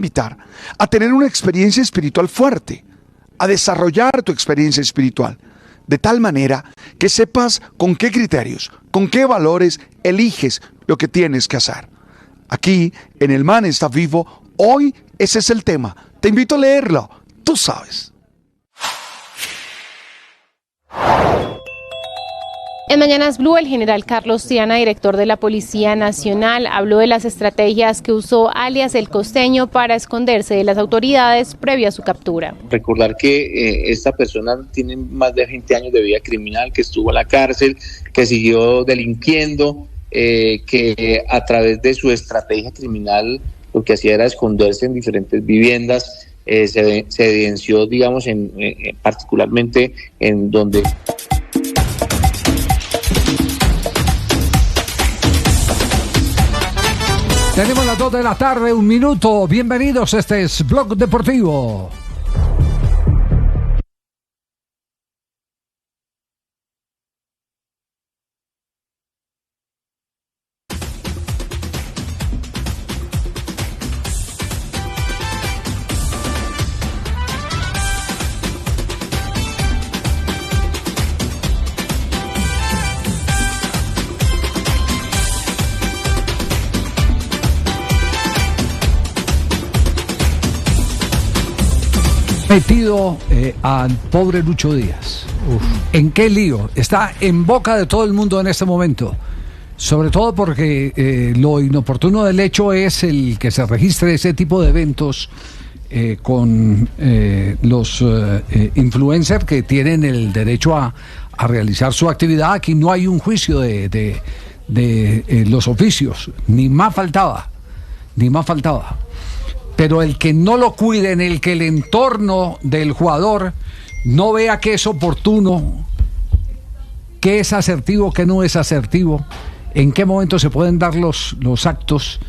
invitar a tener una experiencia espiritual fuerte, a desarrollar tu experiencia espiritual, de tal manera que sepas con qué criterios, con qué valores eliges lo que tienes que hacer. Aquí, en El Man Está Vivo, hoy ese es el tema. Te invito a leerlo, tú sabes. En Mañanas Blue, el general Carlos Triana, director de la Policía Nacional, habló de las estrategias que usó alias El Costeño para esconderse de las autoridades previo a su captura. Recordar que esta persona tiene más de 20 años de vida criminal, que estuvo en la cárcel, que siguió delinquiendo, que a través de su estrategia criminal lo que hacía era esconderse en diferentes viviendas. Se evidenció, digamos, particularmente en donde... Tenemos las 2 de la tarde, 1 minuto. Bienvenidos, este es Blog Deportivo. Metido al pobre Lucho Díaz. ¿En qué lío? Está en boca de todo el mundo en este momento. Sobre todo porque lo inoportuno del hecho es el que se registre ese tipo de eventos con los influencers que tienen el derecho a realizar su actividad. Aquí no hay un juicio de los oficios, ni más faltaba. Pero el que no lo cuiden, el que el entorno del jugador no vea que es oportuno, que es asertivo, que no es asertivo, en qué momento se pueden dar los actos,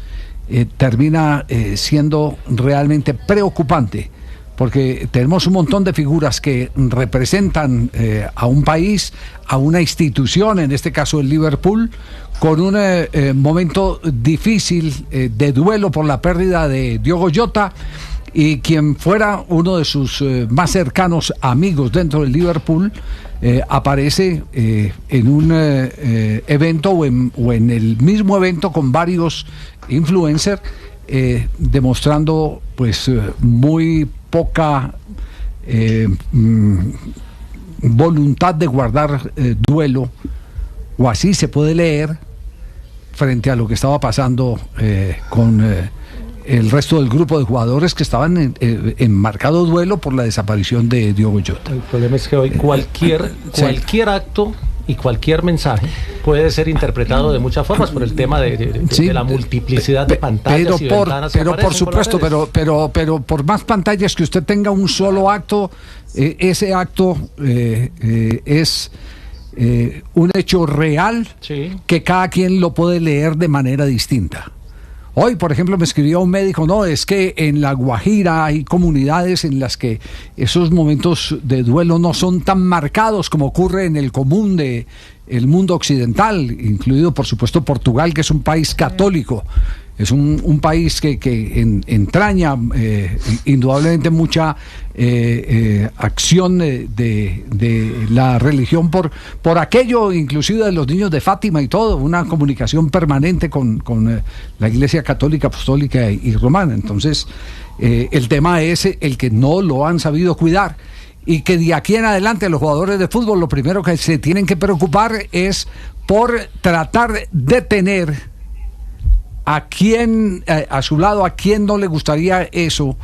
termina siendo realmente preocupante, porque tenemos un montón de figuras que representan a un país, a una institución, en este caso el Liverpool, con un momento difícil de duelo por la pérdida de Diogo Jota, y quien fuera uno de sus más cercanos amigos dentro del Liverpool aparece en un evento o en el mismo evento con varios influencers demostrando pues muy poca voluntad de guardar duelo, o así se puede leer, frente a lo que estaba pasando con el resto del grupo de jugadores que estaban en marcado duelo por la desaparición de Diogo Jota. El problema es que hoy cualquier acto y cualquier mensaje puede ser interpretado de muchas formas por el tema de la multiplicidad de pantallas y ventanas. Pero por supuesto, pero por más pantallas que usted tenga, un solo acto, ese acto es un hecho real, sí, que cada quien lo puede leer de manera distinta. Hoy, por ejemplo, me escribió un médico, no, es que en La Guajira hay comunidades en las que esos momentos de duelo no son tan marcados como ocurre en el común de el mundo occidental, incluido por supuesto Portugal, que es un país católico. Es un país que entraña indudablemente mucha acción de la religión por aquello, inclusive de los niños de Fátima y todo, una comunicación permanente con la Iglesia Católica, Apostólica y Romana. Entonces, el tema es el que no lo han sabido cuidar, y que de aquí en adelante los jugadores de fútbol lo primero que se tienen que preocupar es por tratar de tener a quien a su lado, a quien no le gustaría eso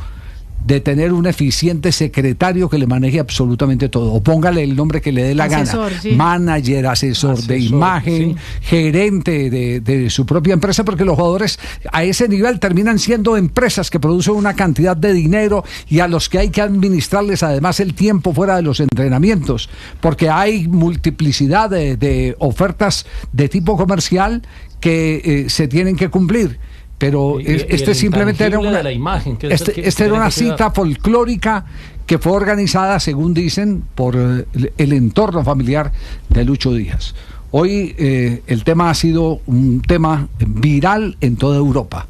de tener un eficiente secretario que le maneje absolutamente todo, o póngale el nombre que le dé la asesor, gana, sí. Manager, asesor de imagen, sí, gerente de su propia empresa, porque los jugadores a ese nivel terminan siendo empresas que producen una cantidad de dinero y a los que hay que administrarles además el tiempo fuera de los entrenamientos, porque hay multiplicidad de ofertas de tipo comercial que se tienen que cumplir. Pero este simplemente era una, la imagen, era una cita folclórica que fue organizada, según dicen, por el entorno familiar de Lucho Díaz. Hoy el tema ha sido un tema viral en toda Europa.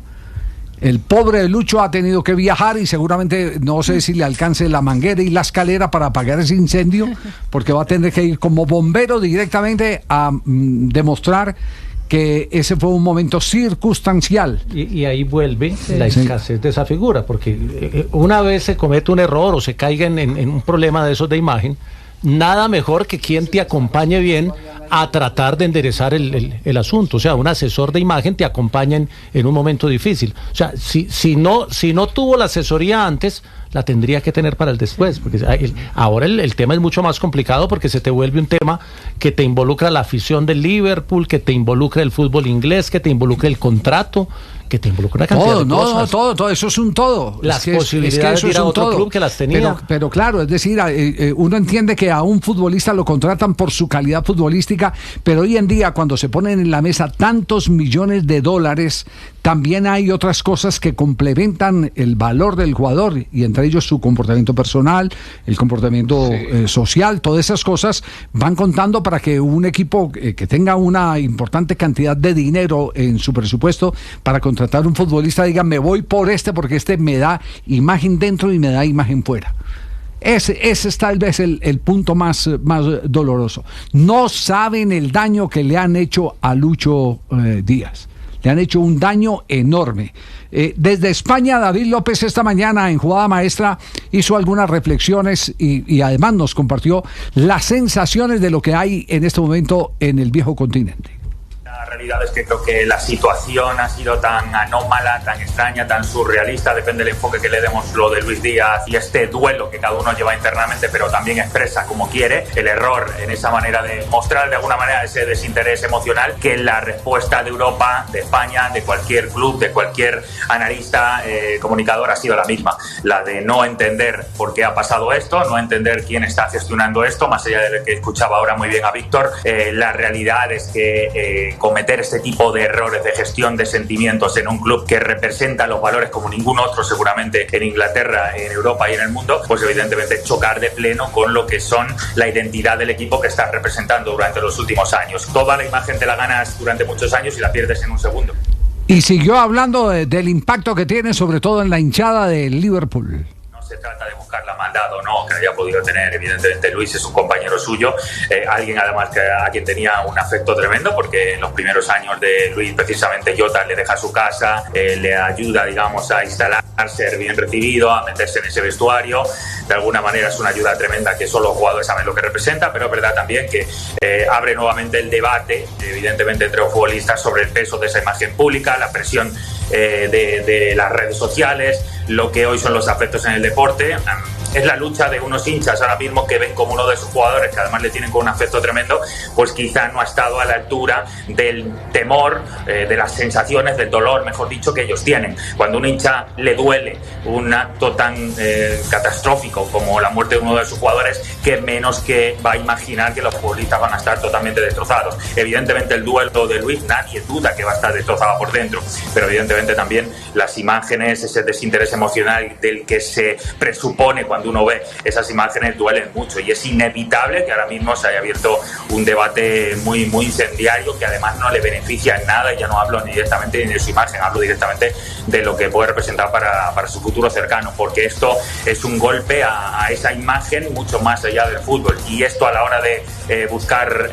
El pobre de Lucho ha tenido que viajar y seguramente no sé si le alcance la manguera y la escalera para apagar ese incendio, porque va a tener que ir como bombero directamente a demostrar que ese fue un momento circunstancial. Y ahí vuelve la escasez de esa figura, porque una vez se comete un error o se caiga en un problema de esos de imagen, nada mejor que quien te acompañe bien a tratar de enderezar el asunto. O sea, un asesor de imagen te acompaña en un momento difícil. O sea, si no tuvo la asesoría antes, la tendría que tener para el después, porque ahora el tema es mucho más complicado, porque se te vuelve un tema que te involucra la afición del Liverpool, que te involucra el fútbol inglés, que te involucra el contrato, que te involucra una cantidad de cosas. Todo, eso es un todo. Las posibilidades de ir a otro club que las tenía. Pero claro, es decir, uno entiende que a un futbolista lo contratan por su calidad futbolística, pero hoy en día, cuando se ponen en la mesa tantos millones de dólares, también hay otras cosas que complementan el valor del jugador, y entre ellos su comportamiento personal, el comportamiento social. Todas esas cosas van contando para que un equipo que tenga una importante cantidad de dinero en su presupuesto para contratar un futbolista diga: me voy por porque este me da imagen dentro y me da imagen fuera. Ese es tal vez el punto más doloroso. No saben el daño que le han hecho a Lucho Díaz. Le han hecho un daño enorme. Desde España, David López esta mañana en Jugada Maestra hizo algunas reflexiones y además nos compartió las sensaciones de lo que hay en este momento en el viejo continente. La realidad es que creo que la situación ha sido tan anómala, tan extraña, tan surrealista, depende del enfoque que le demos, lo de Luis Díaz y este duelo que cada uno lleva internamente, pero también expresa como quiere, el error en esa manera de mostrar de alguna manera ese desinterés emocional, que la respuesta de Europa, de España, de cualquier club, de cualquier analista, comunicador, ha sido la misma, la de no entender por qué ha pasado esto, no entender quién está gestionando esto, más allá de lo que escuchaba ahora muy bien a Víctor. La realidad es que cometer este tipo de errores de gestión de sentimientos en un club que representa los valores como ningún otro seguramente en Inglaterra, en Europa y en el mundo, pues evidentemente chocar de pleno con lo que son la identidad del equipo que estás representando durante los últimos años. Toda la imagen te la ganas durante muchos años y la pierdes en un segundo. Y siguió hablando del impacto que tiene sobre todo en la hinchada del Liverpool. Se trata de buscar la maldad o no que haya podido tener. Evidentemente Luis es un compañero suyo, alguien además a quien tenía un afecto tremendo, porque en los primeros años de Luis precisamente Jota le deja su casa, le ayuda, digamos, a instalarse, a ser bien recibido, a meterse en ese vestuario. De alguna manera es una ayuda tremenda que solo los jugadores saben lo que representa, pero es verdad también que abre nuevamente el debate, evidentemente entre los futbolistas, sobre el peso de esa imagen pública, la presión de las redes sociales, lo que hoy son los afectos en el deporte. Es la lucha de unos hinchas ahora mismo que ven como uno de sus jugadores, que además le tienen con un afecto tremendo, pues quizá no ha estado a la altura del temor, de las sensaciones, del dolor, mejor dicho, que ellos tienen. Cuando a un hincha le duele un acto tan catastrófico como la muerte de uno de sus jugadores, que menos que va a imaginar que los futbolistas van a estar totalmente destrozados. Evidentemente el duelo de Luis, nadie duda que va a estar destrozado por dentro, pero evidentemente también las imágenes, ese desinterés emocional del que se presupone cuando uno ve esas imágenes, duelen mucho, y es inevitable que ahora mismo se haya abierto un debate muy incendiario, que además no le beneficia en nada, y ya no hablo ni directamente ni de su imagen, hablo directamente de lo que puede representar para su futuro cercano, porque esto es un golpe a esa imagen mucho más allá del fútbol, y esto a la hora de buscar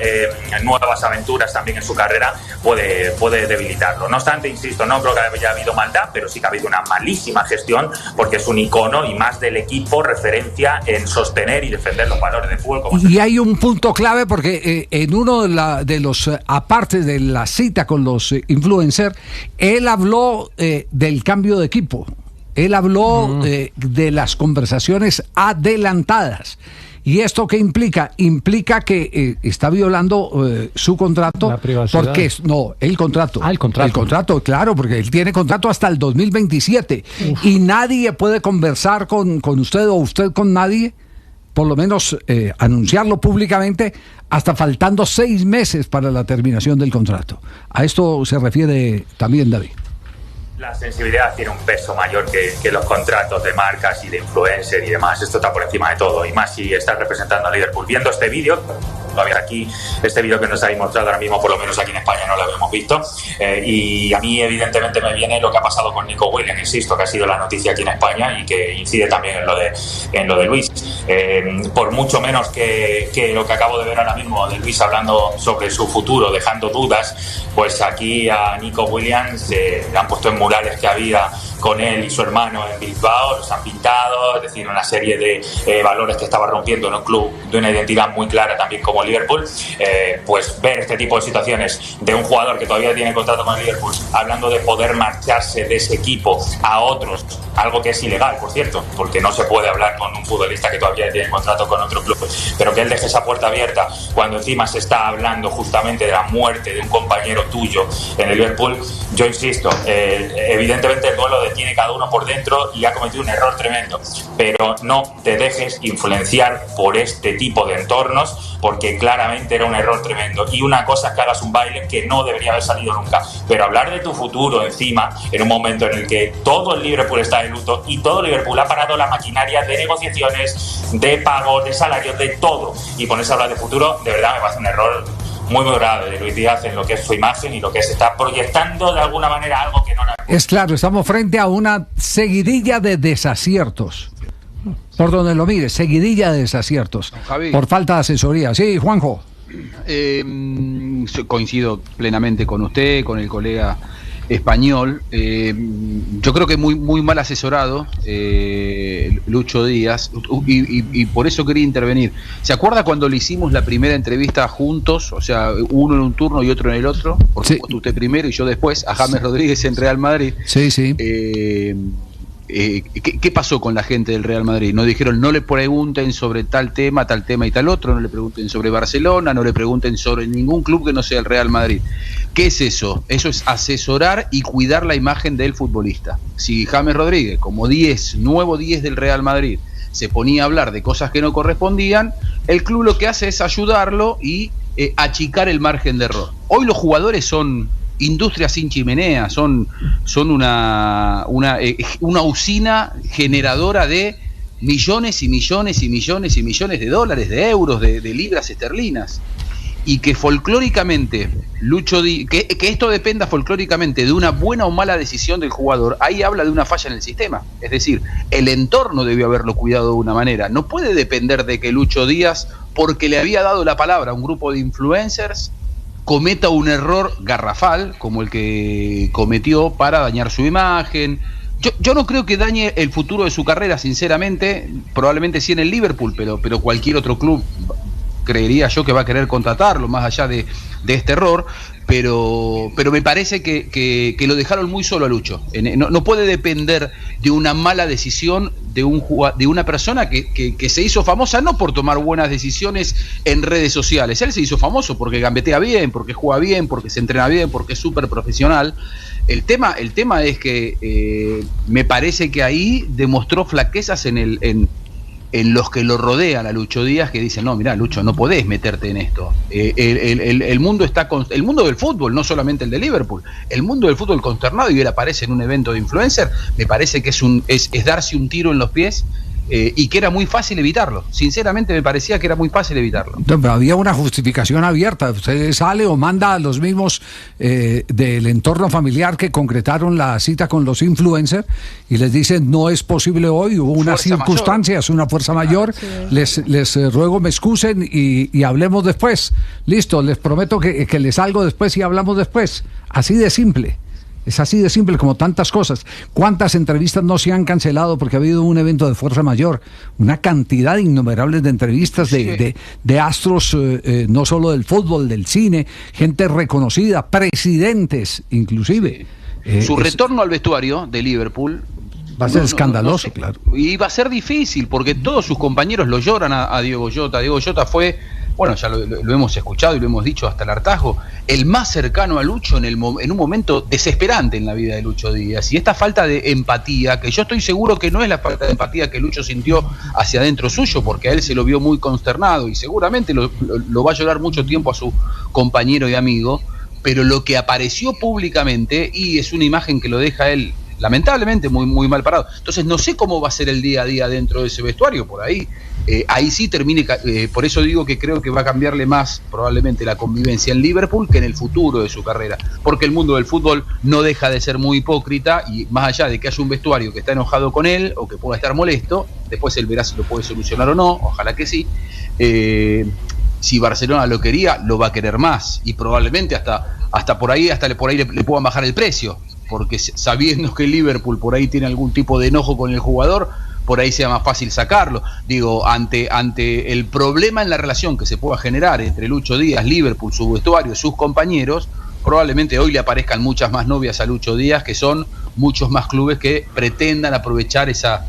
nuevas aventuras también en su carrera puede debilitarlo. No obstante, insisto, no creo que haya habido maldad, pero sí que ha habido una malísima gestión, porque es un icono y más del equipo referencia en sostener y defender los valores del fútbol. Y hay un punto clave, porque en uno de los aparte de la cita con los influencers, él habló del cambio de equipo, él habló de las conversaciones adelantadas. ¿Y esto qué implica? Implica que está violando su contrato. La privacidad. Porque el contrato. El contrato. El contrato, claro, porque él tiene contrato hasta el 2027. Uf. Y nadie puede conversar con usted o usted con nadie, por lo menos anunciarlo públicamente, hasta faltando 6 meses para la terminación del contrato. A esto se refiere también David. La sensibilidad tiene un peso mayor que los contratos de marcas y de influencer y demás. Esto está por encima de todo, y más si estás representando a Liverpool. Viendo este vídeo, todavía aquí. Este vídeo que nos habéis mostrado ahora mismo, por lo menos aquí en España, no lo habíamos visto. Y a mí, evidentemente, me viene lo que ha pasado con Nico Williams, insisto, que ha sido la noticia aquí en España y que incide también en lo de Luis. Por mucho menos que lo que acabo de ver ahora mismo de Luis hablando sobre su futuro, dejando dudas, pues aquí a Nico Williams le han puesto en murales que había con él y su hermano en Bilbao, los han pintado, es decir, una serie de valores que estaba rompiendo en un club de una identidad muy clara también como Liverpool. Pues ver este tipo de situaciones de un jugador que todavía tiene contrato con el Liverpool hablando de poder marcharse de ese equipo a otros, algo que es ilegal, por cierto, porque no se puede hablar con un futbolista que todavía tiene contrato con otro club, pero que él deje esa puerta abierta cuando encima se está hablando justamente de la muerte de un compañero tuyo en el Liverpool. Yo insisto, evidentemente el duelo tiene cada uno por dentro y ha cometido un error tremendo, pero no te dejes influenciar por este tipo de entornos, porque claramente era un error tremendo. Y una cosa es que hagas un baile que no debería haber salido nunca, pero hablar de tu futuro encima en un momento en el que todo el Liverpool está de luto y todo el Liverpool ha parado la maquinaria de negociaciones, de pagos, de salarios, de todo, y ponerse a hablar de futuro, de verdad me parece un error muy grave de Luis Díaz en lo que es su imagen y lo que se está proyectando de alguna manera algo que no la... Es claro, estamos frente a una seguidilla de desaciertos. Por donde lo mires, seguidilla de desaciertos. Javi, por falta de asesoría. Sí, Juanjo. Coincido plenamente con usted, con el colega español. Yo creo que muy mal asesorado Lucho Díaz, y por eso quería intervenir. ¿Se acuerda cuando le hicimos la primera entrevista juntos? O sea, uno en un turno y otro en el otro, por supuesto usted primero y yo después, a James Rodríguez en Real Madrid. Sí. ¿Qué pasó con la gente del Real Madrid? Nos dijeron: no le pregunten sobre tal tema y tal otro, no le pregunten sobre Barcelona, no le pregunten sobre ningún club que no sea el Real Madrid. ¿Qué es eso? Eso es asesorar y cuidar la imagen del futbolista. Si James Rodríguez, como nuevo 10 del Real Madrid, se ponía a hablar de cosas que no correspondían, el club lo que hace es ayudarlo y achicar el margen de error. Hoy los jugadores son industrias sin chimenea, son una usina generadora de millones y millones y millones y millones de dólares, de euros, de libras esterlinas. Y que folclóricamente, que esto dependa folclóricamente de una buena o mala decisión del jugador, ahí habla de una falla en el sistema. Es decir, el entorno debió haberlo cuidado de una manera. No puede depender de que Lucho Díaz, porque le había dado la palabra a un grupo de influencers, cometa un error garrafal como el que cometió para dañar su imagen. Yo no creo que dañe el futuro de su carrera, sinceramente. Probablemente sí en el Liverpool, pero cualquier otro club creería yo que va a querer contratarlo, más allá de este error. Pero me parece que lo dejaron muy solo a Lucho. No puede depender de una mala decisión de una persona que se hizo famosa no por tomar buenas decisiones en redes sociales. Él se hizo famoso porque gambetea bien, porque juega bien, porque se entrena bien, porque es súper profesional. El tema es que me parece que ahí demostró flaquezas en los que lo rodean a Lucho Díaz, que dicen: no, mirá, Lucho, no podés meterte en esto. El mundo el mundo del fútbol, no solamente el de Liverpool, el mundo del fútbol consternado, y él aparece en un evento de influencer. Me parece que es darse un tiro en los pies, y que era muy fácil evitarlo. Sinceramente me parecía que era muy fácil evitarlo. Pero había una justificación abierta. Usted sale o manda a los mismos del entorno familiar que concretaron la cita con los influencers y les dicen: no es posible hoy, hubo unas circunstancias, una fuerza mayor, sí. Les ruego me excusen y hablemos después. Listo, les prometo que les salgo después y hablamos después. Así de simple. Es así de simple como tantas cosas. ¿Cuántas entrevistas no se han cancelado porque ha habido un evento de fuerza mayor? Una cantidad innumerables de entrevistas de astros, no solo del fútbol, del cine, gente reconocida, presidentes inclusive. Sí. Su retorno al vestuario de Liverpool va a ser escandaloso, claro. Y va a ser difícil porque todos sus compañeros lo lloran a Diogo Jota. Diogo Jota fue... Bueno, ya lo hemos escuchado y lo hemos dicho hasta el hartazgo, el más cercano a Lucho en un momento desesperante en la vida de Lucho Díaz. Y esta falta de empatía, que yo estoy seguro que no es la falta de empatía que Lucho sintió hacia adentro suyo, porque a él se lo vio muy consternado y seguramente lo va a llorar mucho tiempo a su compañero y amigo, pero lo que apareció públicamente, y es una imagen que lo deja él lamentablemente muy mal parado. Entonces no sé cómo va a ser el día a día dentro de ese vestuario. Por ahí ahí sí termine, por eso digo que creo que va a cambiarle más probablemente la convivencia en Liverpool que en el futuro de su carrera, porque el mundo del fútbol no deja de ser muy hipócrita, y más allá de que haya un vestuario que está enojado con él o que pueda estar molesto, después él verá si lo puede solucionar o no, ojalá que sí. Si Barcelona lo quería, lo va a querer más, y probablemente hasta por ahí le puedan bajar el precio, porque sabiendo que Liverpool por ahí tiene algún tipo de enojo con el jugador, por ahí sea más fácil sacarlo. Digo, ante el problema en la relación que se pueda generar entre Lucho Díaz, Liverpool, su vestuario, sus compañeros, probablemente hoy le aparezcan muchas más novias a Lucho Díaz, que son muchos más clubes que pretendan aprovechar esa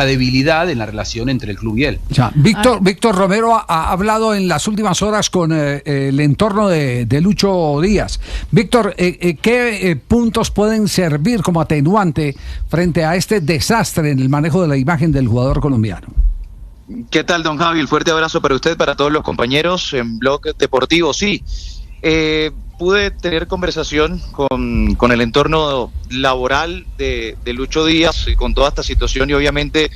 debilidad en la relación entre el club y él. Ya. Víctor Romero ha hablado en las últimas horas con el entorno de Lucho Díaz. Víctor, ¿qué puntos pueden servir como atenuante frente a este desastre en el manejo de la imagen del jugador colombiano? ¿Qué tal, don Javi? El fuerte abrazo para usted, para todos los compañeros en Blog Deportivo. Sí, pude tener conversación con el entorno laboral de Lucho Díaz con toda esta situación, y obviamente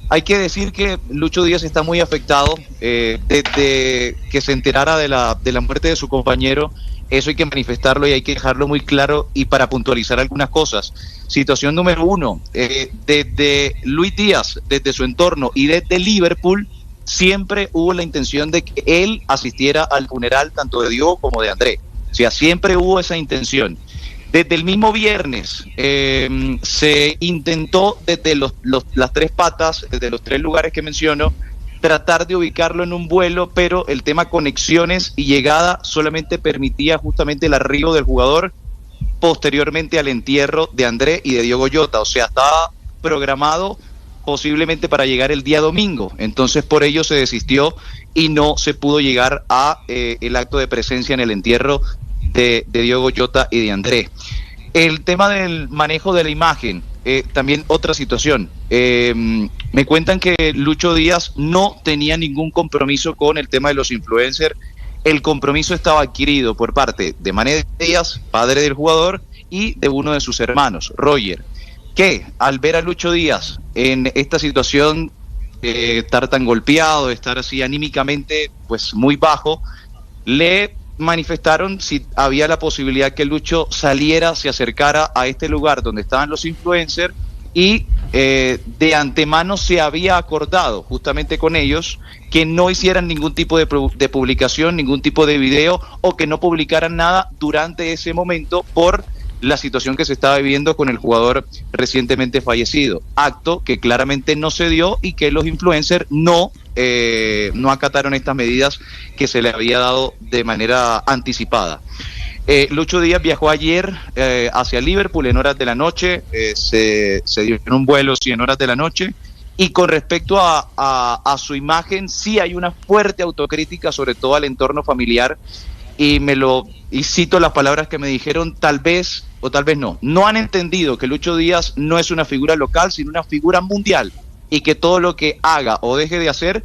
hay que decir que Lucho Díaz está muy afectado desde que se enterara de la muerte de su compañero. Eso hay que manifestarlo y hay que dejarlo muy claro, y para puntualizar algunas cosas. Situación número 1, desde Luis Díaz, desde su entorno y desde Liverpool, siempre hubo la intención de que él asistiera al funeral tanto de Diogo como de André. O sea, siempre hubo esa intención. Desde el mismo viernes se intentó desde las 3 patas, desde los 3 lugares que menciono, tratar de ubicarlo en un vuelo, pero el tema conexiones y llegada solamente permitía justamente el arribo del jugador posteriormente al entierro de André y de Diogo Jota. O sea, estaba programado posiblemente para llegar el día domingo. Entonces por ello se desistió y no se pudo llegar a el acto de presencia en el entierro de Diogo Jota y de André. El tema del manejo de la imagen, también otra situación. Me cuentan que Lucho Díaz no tenía ningún compromiso con el tema de los influencers. El compromiso estaba adquirido por parte de Mané Díaz, padre del jugador, y de uno de sus hermanos, Roger, que al ver a Lucho Díaz en esta situación, estar tan golpeado, estar así anímicamente pues muy bajo, le manifestaron si había la posibilidad que Lucho saliera, se acercara a este lugar donde estaban los influencers, y de antemano se había acordado justamente con ellos que no hicieran ningún tipo de publicación, ningún tipo de video, o que no publicaran nada durante ese momento por la situación que se estaba viviendo con el jugador recientemente fallecido, acto que claramente no se dio y que los influencers no acataron estas medidas que se le había dado de manera anticipada. Lucho Díaz viajó ayer hacia Liverpool en horas de la noche, se dio en un vuelo en horas de la noche, y con respecto a su imagen sí hay una fuerte autocrítica, sobre todo al entorno familiar, y cito las palabras que me dijeron: tal vez o tal vez no han entendido que Lucho Díaz no es una figura local, sino una figura mundial, y que todo lo que haga o deje de hacer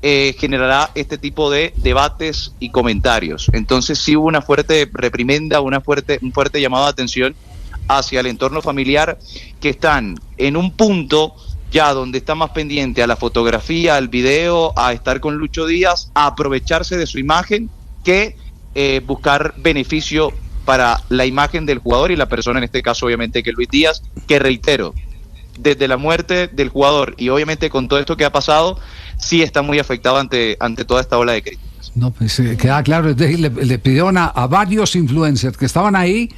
generará este tipo de debates y comentarios. Entonces sí hubo una fuerte reprimenda, un fuerte llamado de atención hacia el entorno familiar, que están en un punto ya donde está más pendiente a la fotografía, al video, a estar con Lucho Díaz, a aprovecharse de su imagen, que buscar beneficio para la imagen del jugador y la persona, en este caso obviamente que es Luis Díaz, que reitero, desde la muerte del jugador y obviamente con todo esto que ha pasado, sí está muy afectado ante toda esta ola de críticas. No, pues queda claro, es decir, le pidieron a varios influencers que estaban ahí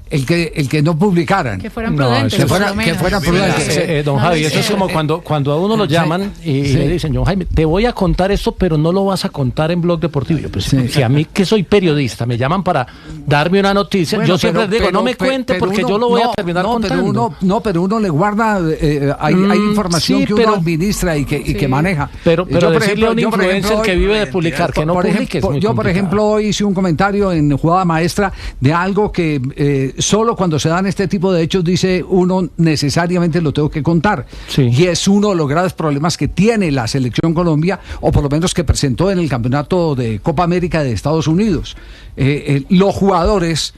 el que no publicaran. Que fueran prudentes. Que fueran prudentes. Don Javi, eso es como cuando a uno lo llaman y le dicen: John Jaime, te voy a contar esto, pero no lo vas a contar en Blog Deportivo. Yo, pues, si a mí, que soy periodista, me llaman para darme una noticia, bueno, yo siempre digo, no me cuente, porque yo lo voy a terminar contando. Pero uno le guarda, hay información que uno administra y que maneja. Pero decirle a un influencer que vive de publicar, que no publique, es muy complicado. Por ejemplo, hoy hice un comentario en Jugada Maestra de algo que solo cuando se dan este tipo de hechos dice uno necesariamente lo tengo que contar. Sí. Y es uno de los graves problemas que tiene la selección Colombia, o por lo menos que presentó en el campeonato de Copa América de Estados Unidos. Los jugadores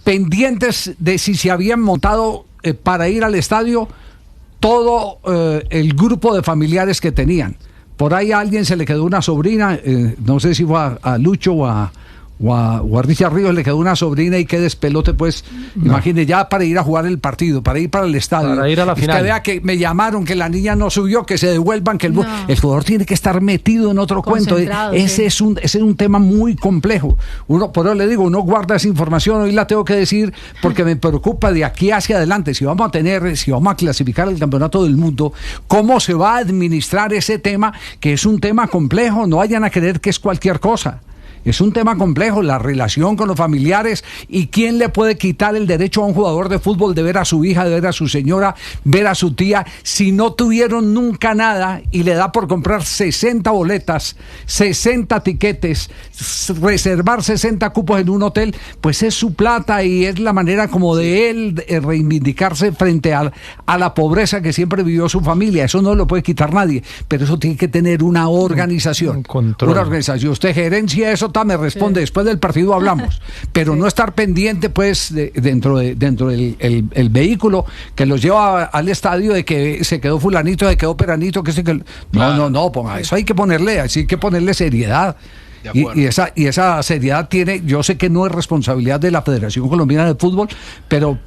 pendientes de si se habían montado para ir al estadio todo el grupo de familiares que tenían, por ahí a alguien se le quedó una sobrina, no sé si fue a Lucho o a Richard Ríos, le quedó una sobrina y qué despelote, pues, imagine, ya para ir a jugar el partido, para ir para el estadio, para ir a la final. Que vea que me llamaron, que la niña no subió, que se devuelvan, que el jugador tiene que estar metido en otro cuento. Ese es un tema muy complejo. Por eso le digo, uno guarda esa información, hoy la tengo que decir porque me preocupa de aquí hacia adelante, si vamos a clasificar el campeonato del mundo, cómo se va a administrar ese tema, que es un tema complejo, no vayan a creer que es cualquier cosa. Es un tema complejo, la relación con los familiares, y quién le puede quitar el derecho a un jugador de fútbol de ver a su hija, de ver a su señora, ver a su tía, si no tuvieron nunca nada y le da por comprar 60 boletas, 60 tiquetes, reservar 60 cupos en un hotel, pues es su plata y es la manera como de él reivindicarse frente a la pobreza que siempre vivió su familia. Eso no lo puede quitar nadie, pero eso tiene que tener una organización. Una organización. Usted gerencia eso, me responde, después del partido hablamos, pero no estar pendiente pues dentro del vehículo que los lleva al estadio de que se quedó fulanito, se quedó peranito, no, ponga eso, hay que ponerle seriedad. Y esa seriedad tiene, yo sé que no es responsabilidad de la Federación Colombiana de Fútbol, pero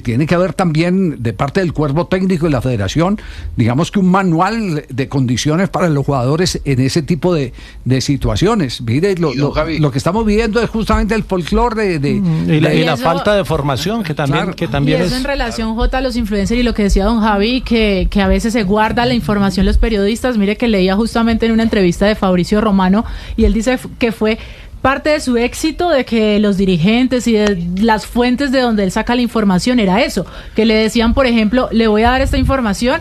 tiene que haber también de parte del cuerpo técnico de la Federación, digamos que un manual de condiciones para los jugadores en ese tipo de situaciones. Mire, lo que estamos viviendo es justamente el folclore y la falta de formación que también y eso es en relación, Jota, a los influencers y lo que decía don Javi, que a veces se guarda la información los periodistas. Mire que leía justamente en una entrevista de Fabricio Romano y él dice que fue parte de su éxito de que los dirigentes y de las fuentes de donde él saca la información era eso, que le decían, por ejemplo, le voy a dar esta información,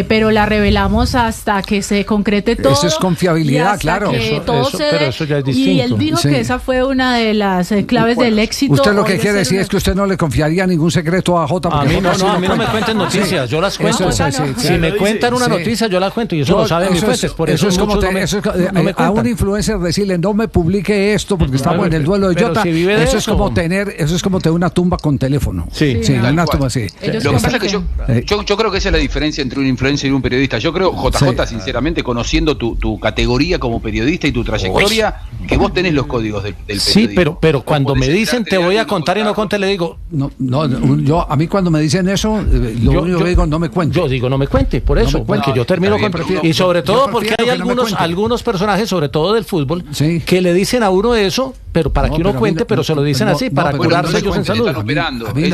pero la revelamos hasta que se concrete todo. Eso es confiabilidad, claro. Pero eso ya es distinto. Y él dijo que esa fue una de las claves del éxito. Usted lo que quiere decir es que usted no le confiaría ningún secreto a Jota. A mí no me cuenten noticias, yo las cuento. Si me cuentan una noticia, yo la cuento y eso lo saben mis fuentes. Por eso es como a un influencer decirle, no me publique esto porque estamos en el duelo de Jota. Eso es como tener una tumba con teléfono. Una tumba así. Lo que pasa es que yo creo que esa es la diferencia entre un influencer y un periodista. Yo creo, JJ, sinceramente, conociendo tu categoría como periodista y tu trayectoria, que vos tenés los códigos del periodismo. Sí, pero cuando me dicen te voy a contar y no conté, le digo a mí cuando me dicen eso, único que digo, no me cuente. Yo digo, no me cuente, por eso, porque yo termino con... Y sobre todo porque hay algunos personajes, sobre todo del fútbol, que le dicen a uno eso, pero para que uno cuente, pero se lo dicen así, para curarse ellos en salud.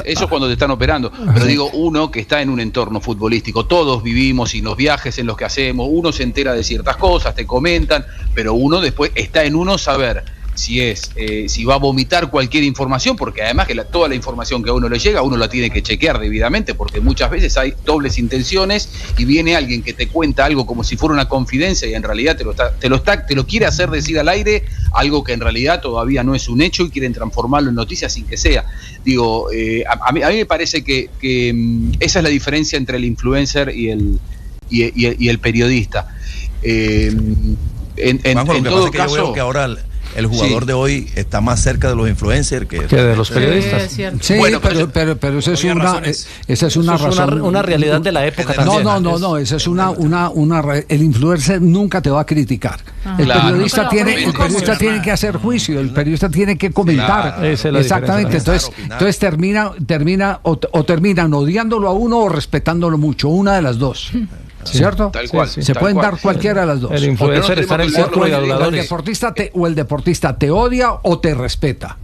Eso cuando te están operando. Pero digo, uno que está en un entorno futbolístico, todos vivimos y los viajes en los que hacemos, uno se entera de ciertas cosas, te comentan, pero uno después está en uno saber si va a vomitar cualquier información, porque además que toda la información que a uno le llega, uno la tiene que chequear debidamente, porque muchas veces hay dobles intenciones y viene alguien que te cuenta algo como si fuera una confidencia y en realidad te lo quiere hacer decir al aire, algo que en realidad todavía no es un hecho y quieren transformarlo en noticias sin que sea. Digo, a mí me parece que esa es la diferencia entre el influencer y el periodista. En todo caso, yo veo que ahora el jugador de hoy está más cerca de los influencers que de los periodistas. Sí, bueno, pero esa es una razón, una realidad de la época también. No, esa es el influencer nunca te va a criticar. El periodista tiene que hacer juicio, el periodista tiene que comentar. Exactamente, entonces terminan odiándolo a uno o respetándolo mucho, una de las dos. ¿Cierto? Tal cual. Se pueden dar cualquiera de las dos. El influencer está en el círculo de habladores. El deportista te odia o te respeta.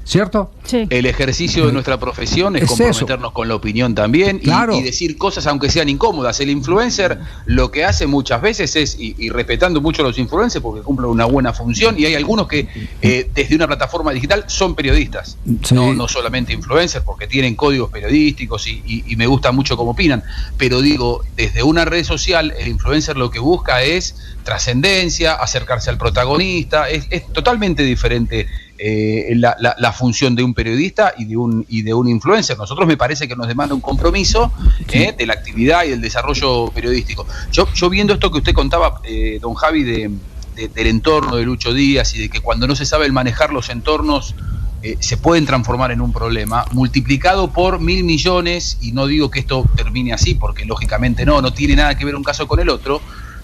¿Cierto? Sí. El ejercicio de nuestra profesión es comprometernos eso con la opinión también, claro, y decir cosas aunque sean incómodas. El influencer lo que hace muchas veces es, y respetando mucho a los influencers porque cumplen una buena función, y hay algunos que desde una plataforma digital son periodistas, no solamente influencers, porque tienen códigos periodísticos y me gusta mucho cómo opinan, pero digo, desde una red social el influencer lo que busca es trascendencia, acercarse al protagonista, es totalmente diferente la función de un periodista y de un influencer. Nosotros me parece que nos demanda un compromiso de la actividad y del desarrollo periodístico. Yo viendo esto que usted contaba, don Javi, del entorno de Lucho Díaz y de que cuando no se sabe el manejar los entornos se pueden transformar en un problema, multiplicado por 1.000 millones, y no digo que esto termine así, porque lógicamente no tiene nada que ver un caso con el otro,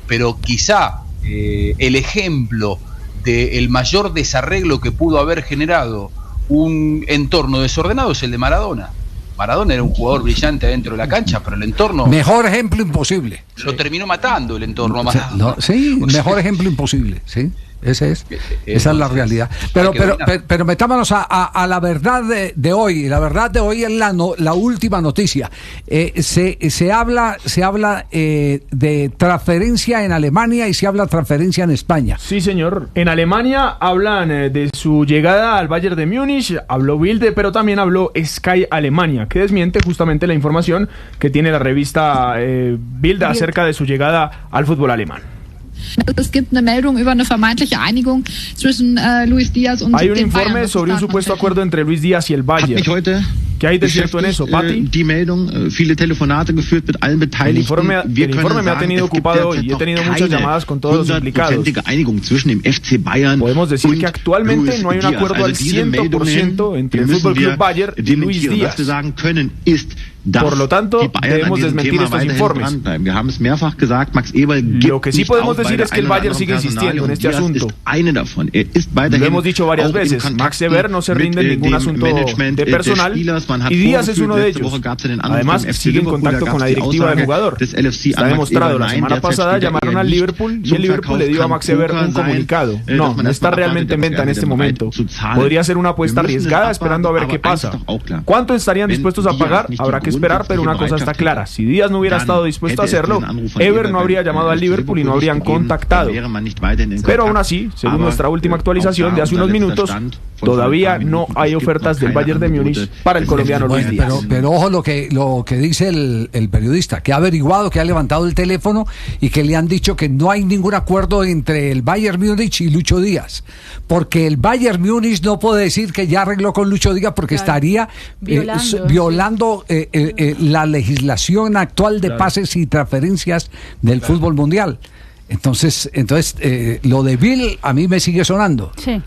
pero quizá el ejemplo del mayor desarreglo que pudo haber generado un entorno desordenado es el de Maradona. Maradona era un jugador brillante adentro de la cancha, pero el entorno... Mejor ejemplo imposible. Lo terminó matando el entorno a Maradona. Sí, mejor ejemplo imposible, sí. Esa es la realidad. Pero metámonos a la verdad de hoy. La verdad de hoy es la última noticia. Se habla de transferencia en Alemania y se habla de transferencia en España. Sí, señor. En Alemania hablan de su llegada al Bayern de Múnich. Habló Bild, pero también habló Sky Alemania, que desmiente justamente la información que tiene la revista Bild acerca de su llegada al fútbol alemán. Es gibt eine Meldung über eine vermeintliche Einigung zwischen Luis Díaz und Hay un informe sobre un supuesto acuerdo entre Luis Díaz y el Bayern. ¿Qué hay de cierto en eso, Pati? El informe me ha tenido ocupado y he tenido muchas llamadas con todos los implicados. Podemos decir que actualmente no hay un acuerdo al 100% entre el Fútbol Club Bayern y Luis Díaz. Por lo tanto, debemos desmentir estos informes. Lo que sí podemos decir es que el Bayern sigue insistiendo en este asunto. Lo hemos dicho varias veces, Max Eber no se rinde en ningún asunto de personal y Díaz es uno de ellos. Además, sigue en contacto con la directiva del jugador. Está demostrado, la semana pasada llamaron al Liverpool y el Liverpool le dio a Max Eber un comunicado. No está realmente en venta en este momento. Podría ser una apuesta arriesgada esperando a ver qué pasa. ¿Cuánto estarían dispuestos a pagar? Habrá que esperar, pero una cosa está clara: si Díaz no hubiera estado dispuesto a hacerlo, Eber no habría llamado al Liverpool y no habrían contactado. Pero aún así, según nuestra última actualización de hace unos minutos, todavía no hay ofertas del Bayern de Múnich para el colombiano Luis Díaz. Pero ojo lo que dice el periodista, que ha averiguado, que ha levantado el teléfono y que le han dicho que no hay ningún acuerdo entre el Bayern Múnich y Lucho Díaz, porque el Bayern Múnich no puede decir que ya arregló con Lucho Díaz, porque estaría violando la legislación actual de pases y transferencias del fútbol mundial. Entonces lo de Bill a mí me sigue sonando. Sí.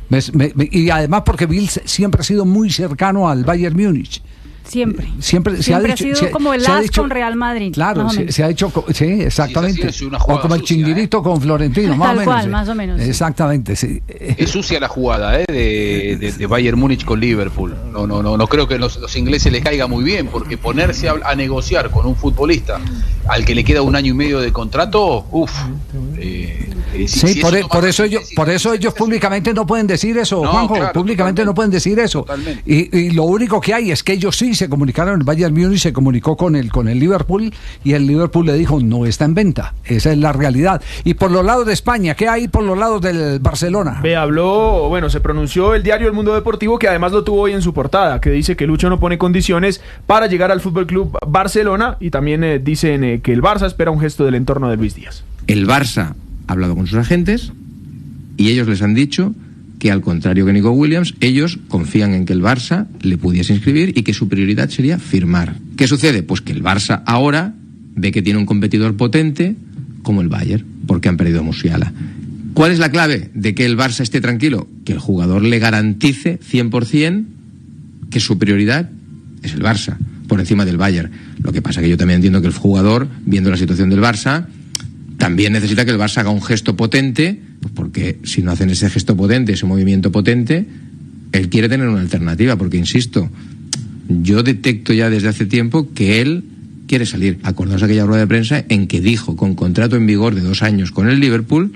Y además porque Bill siempre ha sido muy cercano al Bayern Múnich. Siempre se ha sido como el as con Real Madrid. Claro, se ha hecho, sí, exactamente. Sí, o como el Chinguirito con Florentino, más o menos. Tal cual, más o menos. Exactamente, sí. Es sucia la jugada de Bayern Múnich con Liverpool. No creo que los ingleses les caiga muy bien, porque ponerse a negociar con un futbolista al que le queda 1 año y medio de contrato, por eso ellos públicamente no pueden decir eso, Juanjo, públicamente no pueden decir eso. Y lo único que hay es que ellos sí se comunicaron. El Bayern Múnich se comunicó con el Liverpool y el Liverpool le dijo no está en venta. Esa es la realidad. Y por los lados de España, ¿qué hay por los lados del Barcelona? Se pronunció el diario El Mundo Deportivo, que además lo tuvo hoy en su portada, que dice que Lucho no pone condiciones para llegar al Fútbol Club Barcelona, y también dicen que el Barça espera un gesto del entorno de Luis Díaz. El Barça ha hablado con sus agentes y ellos les han dicho que, al contrario que Nico Williams, ellos confían en que el Barça le pudiese inscribir y que su prioridad sería firmar. ¿Qué sucede? Pues que el Barça ahora ve que tiene un competidor potente como el Bayern, porque han perdido a Musiala. ¿Cuál es la clave de que el Barça esté tranquilo? Que el jugador le garantice 100% que su prioridad es el Barça, por encima del Bayern. Lo que pasa que yo también entiendo que el jugador, viendo la situación del Barça, también necesita que el Barça haga un gesto potente, pues porque si no hacen ese gesto potente, ese movimiento potente, él quiere tener una alternativa, porque insisto, yo detecto ya desde hace tiempo que él quiere salir. Acordaos aquella rueda de prensa en que dijo, con contrato en vigor de 2 años con el Liverpool,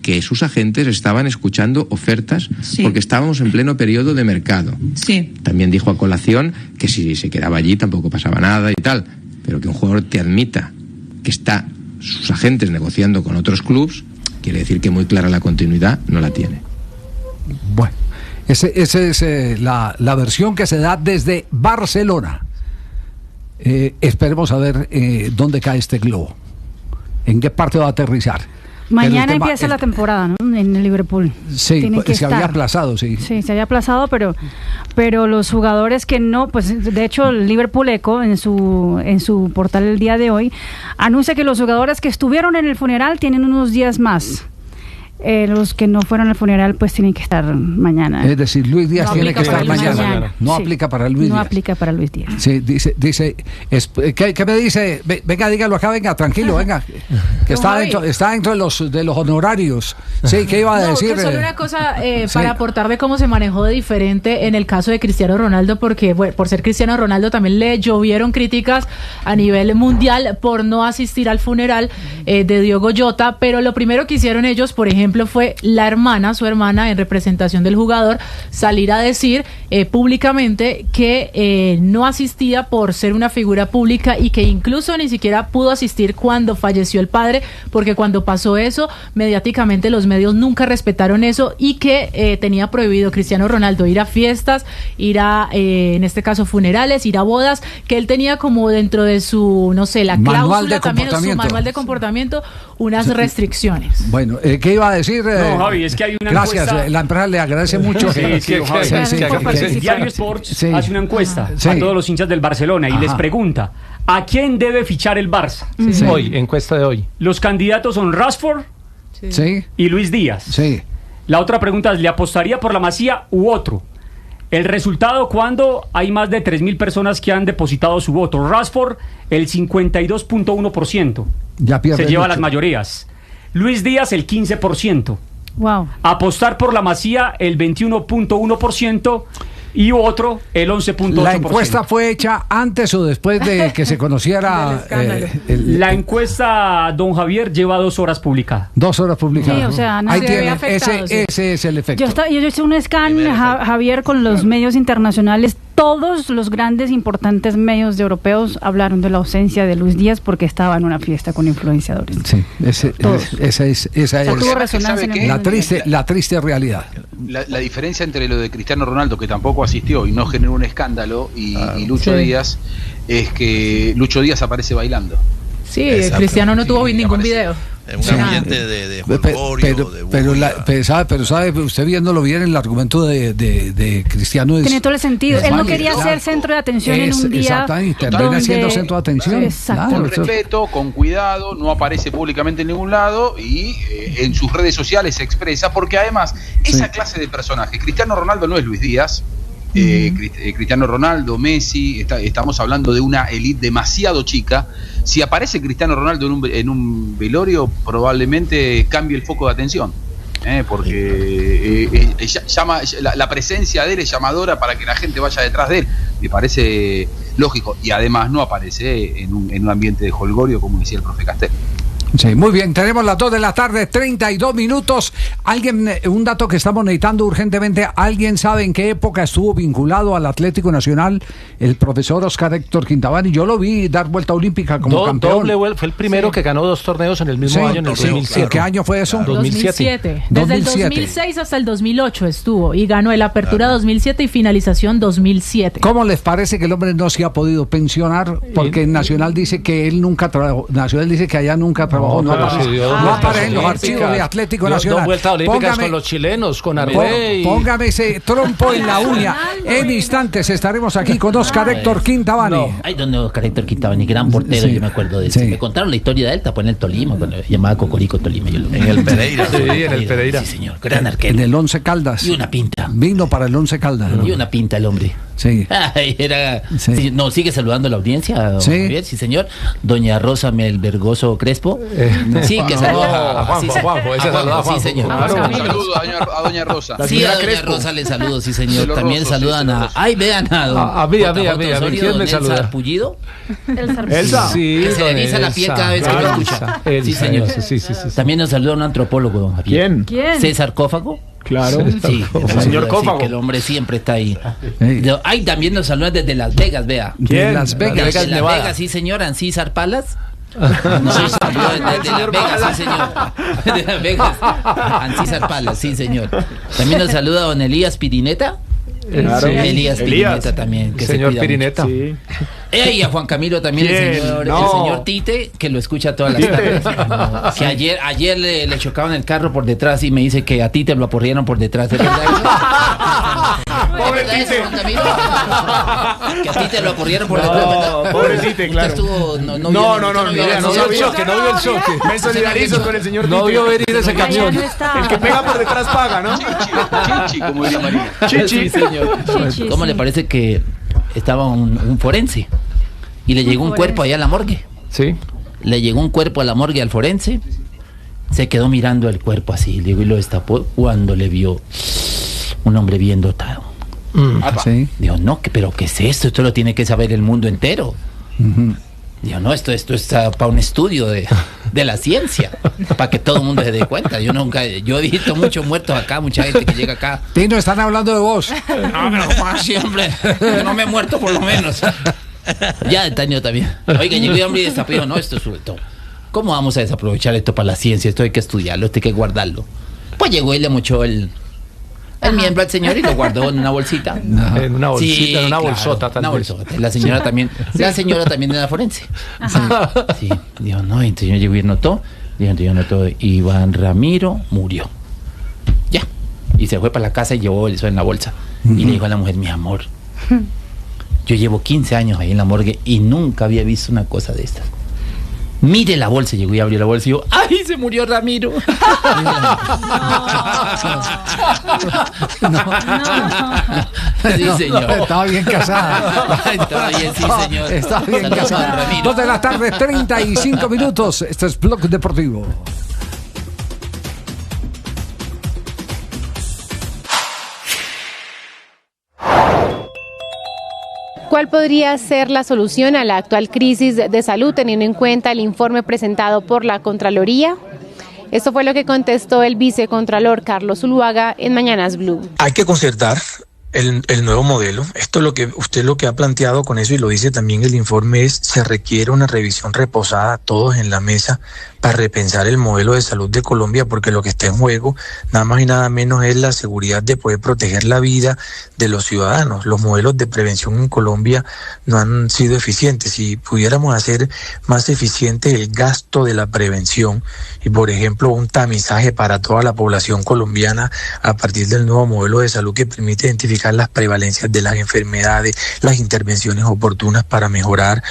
que sus agentes estaban escuchando ofertas, porque estábamos en pleno periodo de mercado. Sí. También dijo a colación que si se quedaba allí tampoco pasaba nada y tal, pero que un jugador te admita que está sus agentes negociando con otros clubes, quiere decir que muy clara la continuidad no la tiene. Bueno, esa es la versión que se da desde Barcelona. Esperemos a ver dónde cae este globo, en qué parte va a aterrizar. Mañana empieza la temporada, ¿no? En el Liverpool. Sí, se había aplazado, sí. Sí, se había aplazado, pero los jugadores que no, pues de hecho el Liverpool Echo en su portal el día de hoy anuncia que los jugadores que estuvieron en el funeral tienen unos días más. los que no fueron al funeral pues tienen que estar mañana. Es decir, Luis Díaz No tiene que aplica estar para Luis mañana. Díaz. No Sí. aplica para Luis No Díaz. aplica para Luis Díaz. Sí, dice, ¿qué me dice? Venga, dígalo acá, venga, tranquilo, venga. Que está dentro de los honorarios. Sí, ¿qué iba a decir? Solo una cosa sí. para aportar de cómo se manejó de diferente en el caso de Cristiano Ronaldo, porque bueno, por ser Cristiano Ronaldo también le llovieron críticas a nivel mundial por no asistir al funeral de Diogo Jota, pero lo primero que hicieron ellos, por ejemplo, fue su hermana, en representación del jugador, salir a decir públicamente que no asistía por ser una figura pública y que incluso ni siquiera pudo asistir cuando falleció el padre, porque cuando pasó eso, mediáticamente los medios nunca respetaron eso y que tenía prohibido Cristiano Ronaldo ir a fiestas, ir a, en este caso, funerales, ir a bodas, que él tenía como dentro de su, no sé, la cláusula también, o su manual de comportamiento, unas restricciones. Bueno, ¿qué iba a decir? No, Javi, es que hay una gracias, encuesta. la empresa le agradece mucho. El Diario Sports hace una encuesta a todos los hinchas del Barcelona y les pregunta, ¿a quién debe fichar el Barça? Hoy, encuesta de hoy. Los candidatos son Rashford y Luis Díaz. La otra pregunta es, ¿le apostaría por la Masía u otro? El resultado cuando hay más de 3.000 personas que han depositado su voto. Rashford, el 52.1%. Se lleva las mayorías. Luis Díaz, el 15%. Wow. Apostar por la Masía, el 21.1%. Y otro, el 11.8%. ¿La encuesta fue hecha antes o después de que se conociera la encuesta, don Javier, lleva 2 horas publicada. 2 horas publicadas. Sí, o sea, ahí tiene, ese es el efecto. Yo hice un scan, Javier, con los medios internacionales. Todos los grandes, importantes medios europeos hablaron de la ausencia de Luis Díaz porque estaba en una fiesta con influenciadores. Sí, esa es la triste realidad. La diferencia entre lo de Cristiano Ronaldo, que tampoco asistió y no generó un escándalo, y Lucho Díaz, es que Lucho Díaz aparece bailando. Sí, Cristiano no tuvo ningún video. En un ambiente de jolgorio, pero sabe, usted viéndolo bien, el argumento de Cristiano tiene todo el sentido. Él no quería ser centro de atención en un día. Exactamente, termina siendo centro de atención. Con respeto, con cuidado, no aparece públicamente en ningún lado y en sus redes sociales se expresa, porque además esa clase de personaje, Cristiano Ronaldo no es Luis Díaz. Cristiano Ronaldo, Messi, estamos hablando de una élite demasiado chica. Si aparece Cristiano Ronaldo en un velorio, probablemente cambie el foco de atención, porque la presencia de él es llamadora para que la gente vaya detrás de él. Me parece lógico, y además no aparece en un ambiente de jolgorio, como decía el profe Castel. Sí, muy bien, tenemos las 2 de la tarde, 32 minutos. Un dato que estamos necesitando urgentemente, ¿alguien sabe en qué época estuvo vinculado al Atlético Nacional el profesor Oscar Héctor Quintabani? Yo lo vi dar vuelta olímpica como campeón. Fue el primero que ganó 2 torneos en el mismo año, en el 2007. ¿Qué año fue eso? 2007. Desde el 2006 hasta el 2008 estuvo y ganó el Apertura 2007 y finalización 2007. ¿Cómo les parece que el hombre no se ha podido pensionar? Porque Nacional dice que él nunca trabajó, Nacional dice que allá nunca trabajó. No aparece en los archivos de Atlético Nacional. Vueltas olímpicas con los chilenos, con Arrey. Póngame ese trompo en la uña. En instantes estaremos aquí con Oscar Héctor Quintabani. Ay, don Oscar Héctor Quintabani, gran portero, yo me acuerdo de eso. Me contaron la historia de él, tapó en el Tolima, cuando se llamaba Cocorico Tolima. En el Pereira. Sí, en el Pereira. Sí, señor, gran arquero. En el Once Caldas. Y una pinta. Vino para el Once Caldas. Y una pinta el hombre. Sí. Ay, sigue saludando a la audiencia. Javier, sí, señor. Doña Rosa Melbergoso Crespo. Sí, que saluda a Juanjo. Ese saluda a Juanjo. Sí, señor. Saludo a Doña Rosa. Sí, a Doña Rosa le saludo, sí, señor. También saludan a... Ay, vean a mí, ¿quién me saluda? Elsa Pullido. Elsa. Sí, que se le eriza la piel cada vez que lo escucha. Sí, señor. También nos saluda un antropólogo, don Javier. ¿Quién? César Cófago. Claro. Sí, el señor Cófago. Que el hombre siempre está ahí. Ay, también nos saludan desde Las Vegas, vea. ¿Quién? Las Vegas. Las Vegas, sí, señor. Ancísar Palas. No, sí, de Las Vegas, sí, señor. De Las Vegas. Ancísar Palas, sí, señor. También nos saluda don Elías Pirineta. Claro. Elías Pirineta también, que señor se Pirineta. Sí. Y a Juan Camilo también, el señor Tite, que lo escucha todas las tardes. Que ayer le chocaban el carro por detrás y me dice que a Tite lo aporrieron por detrás. ¿De verdad? Pobre Tite. Que a ti te lo ocurrieron por detrás, ¿verdad? Pobre Tite, claro. No vio el choque. Me solidarizo con el señor Tite. No vio venir ese camión. El que pega por detrás paga, ¿no? Chichi, como diría María. Sí, señor. ¿Cómo le parece que estaba un forense y le llegó un cuerpo allá a la morgue? Sí. Le llegó un cuerpo a la morgue al forense, se quedó mirando el cuerpo así, y lo destapó cuando le vio un hombre bien dotado. Sí. Dijo, no, pero ¿qué es esto? Esto lo tiene que saber el mundo entero. Dijo, no, esto está para un estudio de la ciencia, para que todo el mundo se dé cuenta. Yo he visto muchos muertos acá, mucha gente que llega acá. Tino, están hablando de vos. No, pero más siempre. Yo no me he muerto por lo menos. Ya de Taño también. Oiga, llegó un hombre y destapó. No, esto es suelto. ¿Cómo vamos a desaprovechar esto para la ciencia? Esto hay que estudiarlo, esto hay que guardarlo. Pues llegó y le mochó el miembro al señor y lo guardó en una bolsita. En una bolsita, sí, en una claro, bolsota tal una vez. bolsota. La señora también era forense. Sí, dijo, no, entonces yo llegó y notó. Dijo, Iván Ramiro murió. Ya. Y se fue para la casa y llevó eso en la bolsa. Y le dijo a la mujer, mi amor, yo llevo 15 años ahí en la morgue y nunca había visto una cosa de estas. Mire la bolsa, llegó y abrió la bolsa y dijo, ¡ay, se murió Ramiro! Sí, señor. Estaba bien casada. Estaba bien, sí, señor. Estaba bien casada. 2 de la tarde, 35 minutos. Este es Blog Deportivo. ¿Cuál podría ser la solución a la actual crisis de salud teniendo en cuenta el informe presentado por la Contraloría? Esto fue lo que contestó el vicecontralor Carlos Zuluaga en Mañanas Blue. Hay que concertar el nuevo modelo. Esto lo que ha planteado con eso, y lo dice también el informe, es se requiere una revisión reposada, todos en la mesa, para repensar el modelo de salud de Colombia, porque lo que está en juego nada más y nada menos es la seguridad de poder proteger la vida de los ciudadanos. Los modelos de prevención en Colombia no han sido eficientes. Si pudiéramos hacer más eficiente el gasto de la prevención y, por ejemplo, un tamizaje para toda la población colombiana a partir del nuevo modelo de salud que permite identificar las prevalencias de las enfermedades, las intervenciones oportunas para mejorar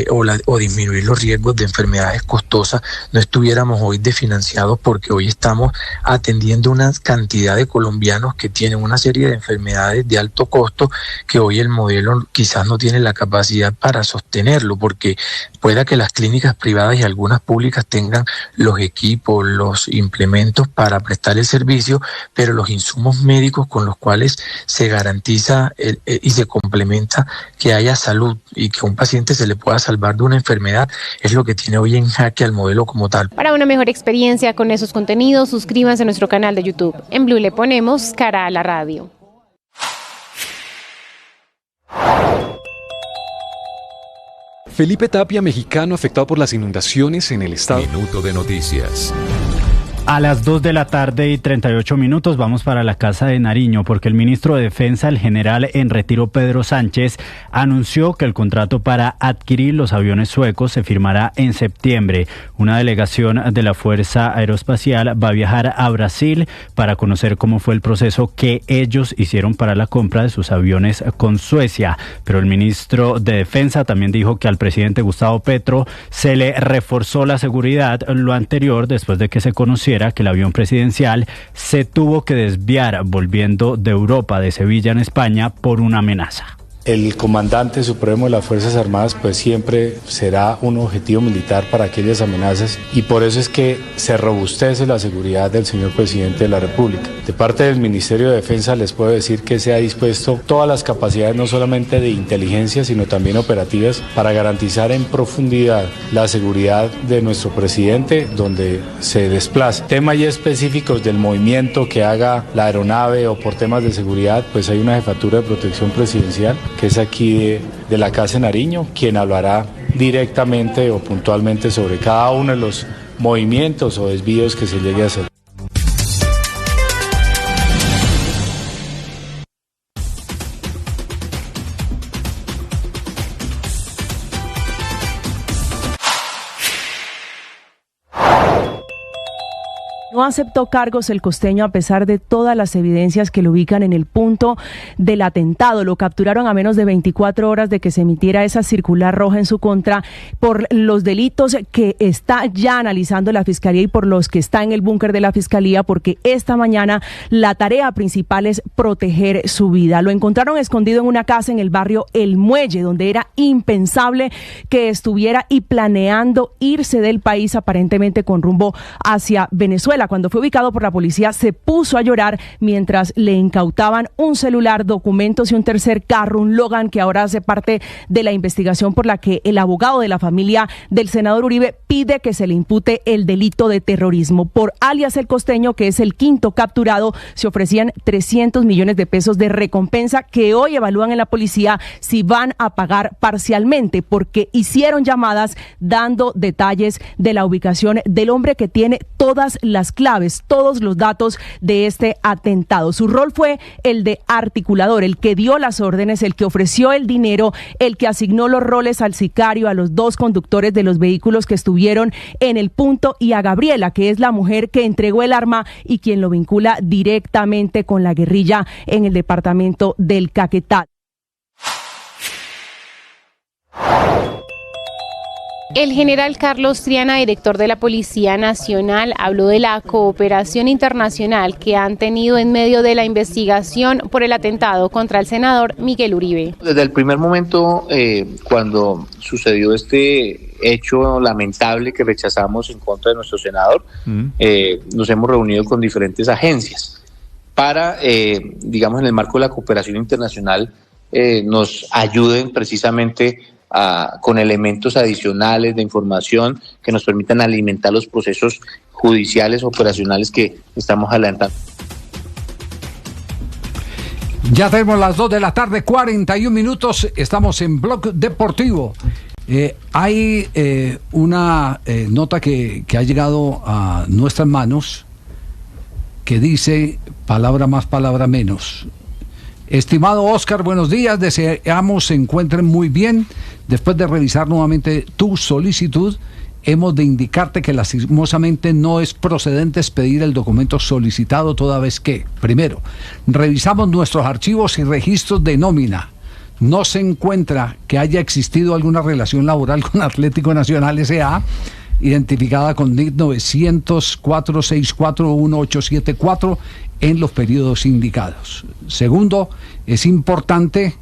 o disminuir los riesgos de enfermedades costosas, no estuviéramos hoy desfinanciados, porque hoy estamos atendiendo una cantidad de colombianos que tienen una serie de enfermedades de alto costo que hoy el modelo quizás no tiene la capacidad para sostenerlo, porque pueda que las clínicas privadas y algunas públicas tengan los equipos, los implementos para prestar el servicio, pero los insumos médicos con los cuales se garantiza y se complementa que haya salud y que a un paciente se le pueda salvar de una enfermedad es lo que tiene hoy en jaque al modelo como tal. Para una mejor experiencia con esos contenidos, suscríbanse a nuestro canal de YouTube. En Blue le ponemos cara a la radio. Felipe Tapia, mexicano afectado por las inundaciones en el estado. Minuto de noticias. A las 2 de la tarde y 38 minutos vamos para la Casa de Nariño, porque el ministro de Defensa, el general en retiro Pedro Sánchez, anunció que el contrato para adquirir los aviones suecos se firmará en septiembre. Una delegación de la Fuerza Aeroespacial va a viajar a Brasil para conocer cómo fue el proceso que ellos hicieron para la compra de sus aviones con Suecia. Pero el ministro de Defensa también dijo que al presidente Gustavo Petro se le reforzó la seguridad lo anterior después de que se conociera que el avión presidencial se tuvo que desviar volviendo de Europa, de Sevilla en España, por una amenaza. El comandante supremo de las Fuerzas Armadas pues siempre será un objetivo militar para aquellas amenazas, y por eso es que se robustece la seguridad del señor presidente de la República. De parte del Ministerio de Defensa les puedo decir que se ha dispuesto todas las capacidades, no solamente de inteligencia sino también operativas, para garantizar en profundidad la seguridad de nuestro presidente donde se desplaza. Temas ya específicos del movimiento que haga la aeronave o por temas de seguridad, pues hay una jefatura de protección presidencial que es aquí de la Casa de Nariño, quien hablará directamente o puntualmente sobre cada uno de los movimientos o desvíos que se llegue a hacer. No aceptó cargos el costeño a pesar de todas las evidencias que lo ubican en el punto del atentado. Lo capturaron a menos de 24 horas de que se emitiera esa circular roja en su contra por los delitos que está ya analizando la Fiscalía y por los que está en el búnker de la Fiscalía, porque esta mañana la tarea principal es proteger su vida. Lo encontraron escondido en una casa en el barrio El Muelle, donde era impensable que estuviera y planeando irse del país aparentemente con rumbo hacia Venezuela. Cuando fue ubicado por la policía, se puso a llorar mientras le incautaban un celular, documentos y un tercer carro, un Logan, que ahora hace parte de la investigación por la que el abogado de la familia del senador Uribe pide que se le impute el delito de terrorismo. Por alias El Costeño, que es el quinto capturado, se ofrecían 300 millones de pesos de recompensa que hoy evalúan en la policía si van a pagar parcialmente, porque hicieron llamadas dando detalles de la ubicación del hombre que tiene todas las claves, todos los datos de este atentado. Su rol fue el de articulador, el que dio las órdenes, el que ofreció el dinero, el que asignó los roles al sicario, a los dos conductores de los vehículos que estuvieron en el punto y a Gabriela, que es la mujer que entregó el arma y quien lo vincula directamente con la guerrilla en el departamento del Caquetá. El general Carlos Triana, director de la Policía Nacional, habló de la cooperación internacional que han tenido en medio de la investigación por el atentado contra el senador Miguel Uribe. Desde el primer momento, cuando sucedió este hecho lamentable que rechazamos en contra de nuestro senador, nos hemos reunido con diferentes agencias para, digamos, en el marco de la cooperación internacional, nos ayuden precisamente con elementos adicionales de información que nos permitan alimentar los procesos judiciales operacionales que estamos adelantando. Ya tenemos las 2 de la tarde, 41 minutos, estamos en Blog Deportivo. Hay una nota que ha llegado a nuestras manos que dice, palabra más, palabra menos. Estimado Oscar, buenos días, deseamos se encuentren muy bien. Después de revisar nuevamente tu solicitud, hemos de indicarte que lastimosamente no es procedente expedir el documento solicitado, toda vez que, primero, revisamos nuestros archivos y registros de nómina. No se encuentra que haya existido alguna relación laboral con Atlético Nacional S.A., identificada con NIC 900-464-1874 en los periodos indicados. Segundo, es importante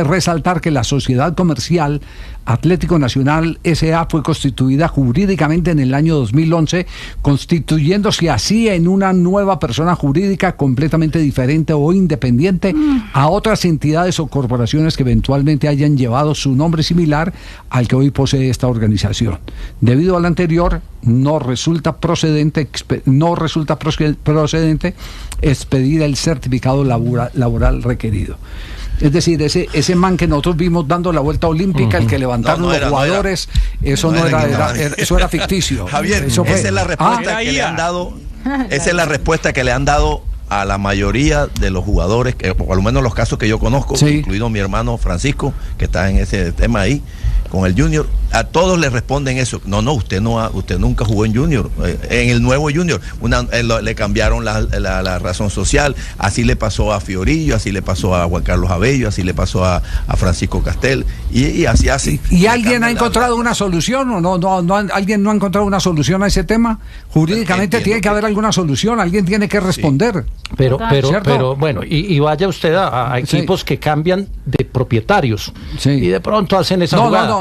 resaltar que la sociedad comercial Atlético Nacional S.A. fue constituida jurídicamente en el año 2011, constituyéndose así en una nueva persona jurídica completamente diferente o independiente a otras entidades o corporaciones que eventualmente hayan llevado su nombre similar al que hoy posee esta organización. Debido al anterior, no resulta procedente expedir el certificado laboral requerido. Es decir, ese man que nosotros vimos dando la vuelta olímpica, el que levantaron los jugadores, eso era ficticio. Javier, esa es la respuesta que le han dado. Esa es la respuesta que le han dado a la mayoría de los jugadores, que por lo menos los casos que yo conozco, incluido mi hermano Francisco, que está en ese tema ahí, con el Junior, a todos le responden eso. No, usted nunca jugó en Junior, en el nuevo Junior. Le cambiaron la razón social, así le pasó a Fiorillo, así le pasó a Juan Carlos Abello, así le pasó a Francisco Castel, y así. ¿Y alguien ha encontrado una solución o no? ¿Alguien no ha encontrado una solución a ese tema? Jurídicamente tiene que haber alguna solución, alguien tiene que responder. Pero bueno, y vaya usted a equipos que cambian de propietarios y de pronto hacen esa jugada.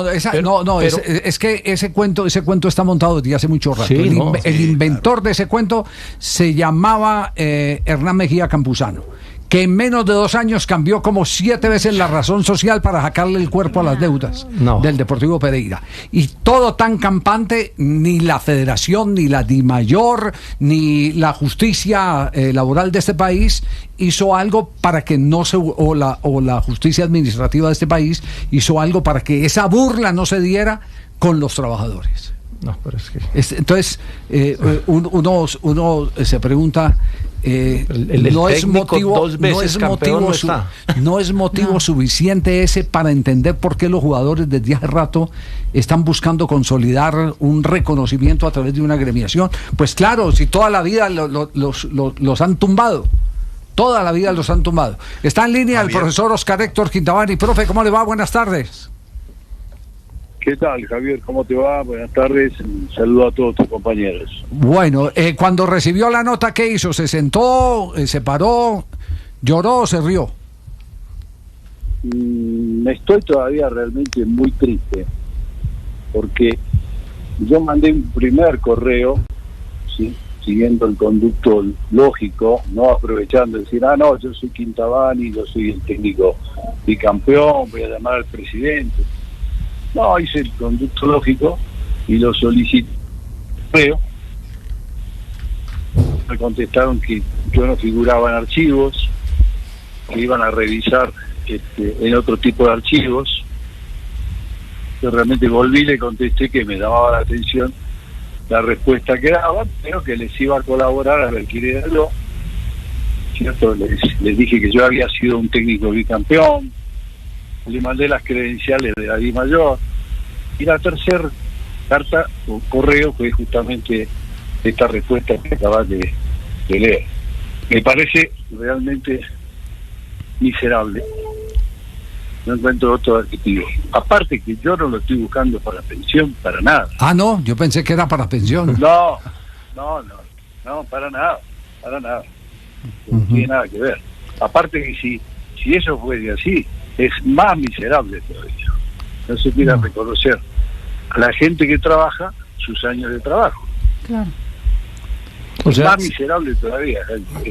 Es que ese cuento está montado desde hace mucho rato. El inventor de ese cuento se llamaba Hernán Mejía Campuzano, que en menos de 2 años cambió como 7 veces la razón social para sacarle el cuerpo a las deudas del Deportivo Pereira. Y todo tan campante, ni la federación, ni la DIMAYOR, ni la justicia laboral de este país hizo algo para que o la justicia administrativa de este país hizo algo para que esa burla no se diera con los trabajadores. No, pero es que... Entonces, uno se pregunta, no es motivo suficiente ese para entender por qué los jugadores desde hace rato están buscando consolidar un reconocimiento a través de una agremiación. Pues claro, si toda la vida los han tumbado. Toda la vida los han tumbado. Está en línea el profesor Oscar Héctor Quintabani. Profe, ¿cómo le va? Buenas tardes. ¿Qué tal, Javier? ¿Cómo te va? Buenas tardes. Un saludo a todos tus compañeros. Bueno, cuando recibió la nota, ¿qué hizo? ¿Se sentó, se paró, lloró o se rió? Estoy todavía realmente muy triste, porque yo mandé un primer correo, ¿sí?, siguiendo el conducto lógico, no aprovechando de decir, no, yo soy Quintabani, yo soy el técnico bicampeón, voy a llamar al presidente. No, hice el conducto lógico y lo solicité. Me contestaron que yo no figuraba en archivos, que iban a revisar en otro tipo de archivos. Yo realmente volví y le contesté que me llamaba la atención la respuesta que daban, pero que les iba a colaborar a ver quién era yo. ¿Cierto? Les dije que yo había sido un técnico bicampeón. Le mandé las credenciales de la Di Mayor, y la tercera carta o correo fue justamente esta respuesta que acabas de leer. Me parece realmente miserable, no encuentro otro adjetivo. Aparte que yo no lo estoy buscando para pensión, para nada. No, yo pensé que era para pensión. No, para nada. No tiene nada que ver. Aparte que si eso fuese así, es más miserable todavía. No se quiera reconocer a la gente que trabaja sus años de trabajo. Claro. O sea, más miserable todavía,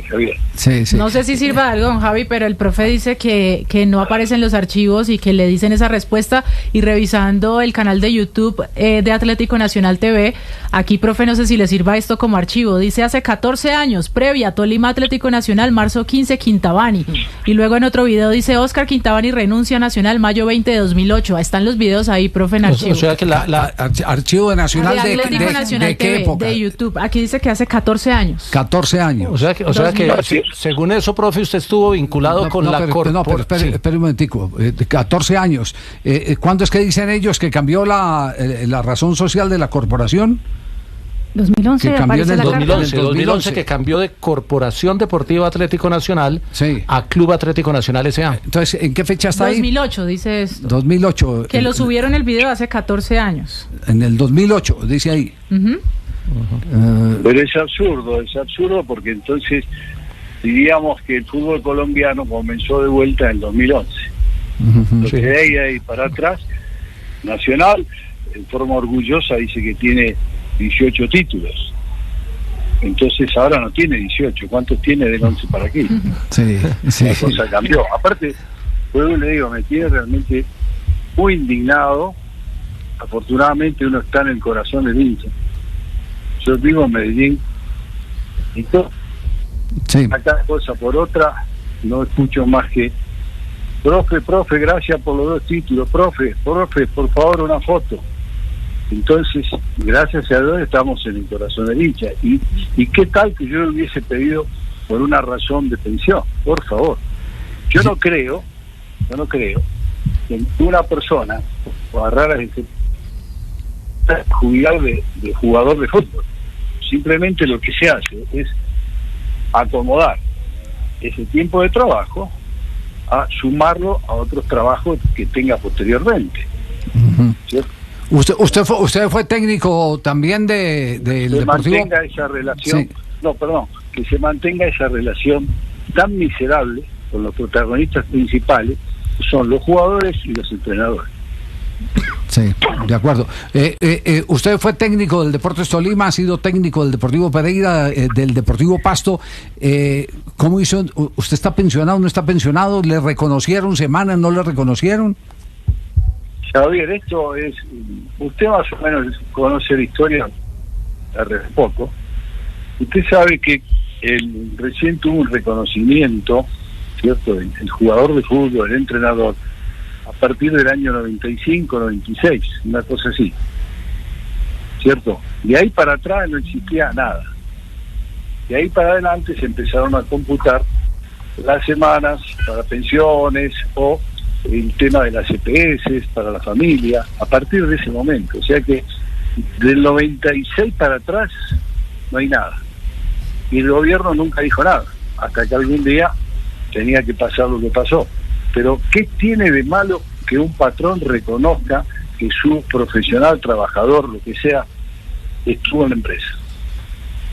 Javier. Sí. No sé si sirva algo, don Javi, pero el profe dice que no aparecen los archivos y que le dicen esa respuesta. Y revisando el canal de YouTube de Atlético Nacional TV, aquí, profe, no sé si le sirva esto como archivo. Dice, hace 14 años, previa, Tolima Atlético Nacional, marzo 15, Quintabani. Y luego en otro video dice, Oscar Quintabani renuncia a Nacional, mayo 20 de 2008. Están los videos ahí, profe, en archivo. O sea que archivo de Nacional de Atlético Nacional ¿de qué TV, época? de YouTube. Aquí dice que hace 14 años. 14 años. O sea que según eso, profe, usted estuvo vinculado con la corporación. No, pero espere un momentico. 14 años. ¿Cuándo es que dicen ellos que cambió la razón social de la corporación? 2011, que cambió en el 2011 que cambió de Corporación Deportiva Atlético Nacional a Club Atlético Nacional S.A. Entonces, ¿en qué fecha está 2008, ahí? 2008 dice esto. 2008. Que lo subieron el video hace 14 años. En el 2008, dice ahí. Pero es absurdo porque entonces diríamos que el fútbol colombiano comenzó de vuelta en el 2011. Lo que hay ahí para atrás, Nacional, en forma orgullosa, dice que tiene 18 títulos. Entonces ahora no tiene 18. ¿Cuántos tiene del 11 para aquí? La cosa cambió. Aparte, pues le digo, me tiene realmente muy indignado. Afortunadamente uno está en el corazón del hincha. Yo vivo en Medellín y todo. Acá cosa por otra, no escucho más que profe, gracias por los 2 títulos, profe, por favor una foto. Entonces, gracias a Dios estamos en el corazón del hincha. ¿Y qué tal que yo lo hubiese pedido por una razón de pensión? Por favor. Yo no creo que una persona agarrara jubilar de jugador de fútbol. Simplemente lo que se hace es acomodar ese tiempo de trabajo a sumarlo a otros trabajos que tenga posteriormente. ¿Cierto? Usted fue técnico también del Deportivo. Mantenga esa relación, que se mantenga esa relación tan miserable con los protagonistas principales, que son los jugadores y los entrenadores. Sí, de acuerdo. Usted fue técnico del Deportes Tolima, ha sido técnico del Deportivo Pereira, del Deportivo Pasto. ¿Cómo hizo? ¿Usted está pensionado, no está pensionado? ¿Le reconocieron semanas, no le reconocieron? Javier, esto es... Usted más o menos conoce la historia hace poco. Usted sabe que recién tuvo un reconocimiento, ¿cierto? El jugador de fútbol, el entrenador, a partir del año 95, 96, una cosa así. ¿cierto? De ahí para atrás no existía nada. De ahí para adelante se empezaron a computar las semanas para pensiones o el tema de las EPS para la familia, a partir de ese momento. O sea que del 96 para atrás no hay nada. Y el gobierno nunca dijo nada, hasta que algún día tenía que pasar lo que pasó. Pero ¿qué tiene de malo que un patrón reconozca que su profesional, trabajador, lo que sea, estuvo en la empresa?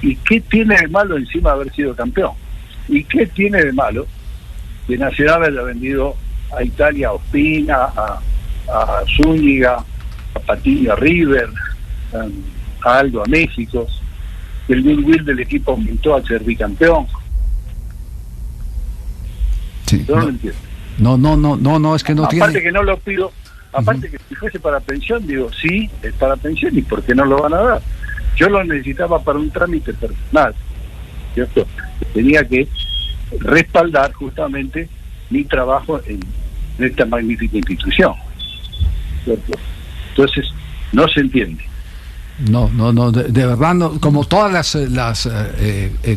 ¿Y qué tiene de malo encima de haber sido campeón? ¿Y qué tiene de malo que Nacional haya vendido a Italia a Ospina, a Zúñiga, a Patiño, a River, a Aldo, a México? El goodwill del equipo aumentó al ser bicampeón. Sí, yo no lo entiendo. No, es que no tiene. Aparte que no lo pido, aparte que si fuese para pensión, digo, sí, es para pensión, ¿y por qué no lo van a dar? Yo lo necesitaba para un trámite personal, ¿cierto? Tenía que respaldar justamente mi trabajo en esta magnífica institución, ¿cierto? Entonces, no se entiende. No, de verdad, no, como todas las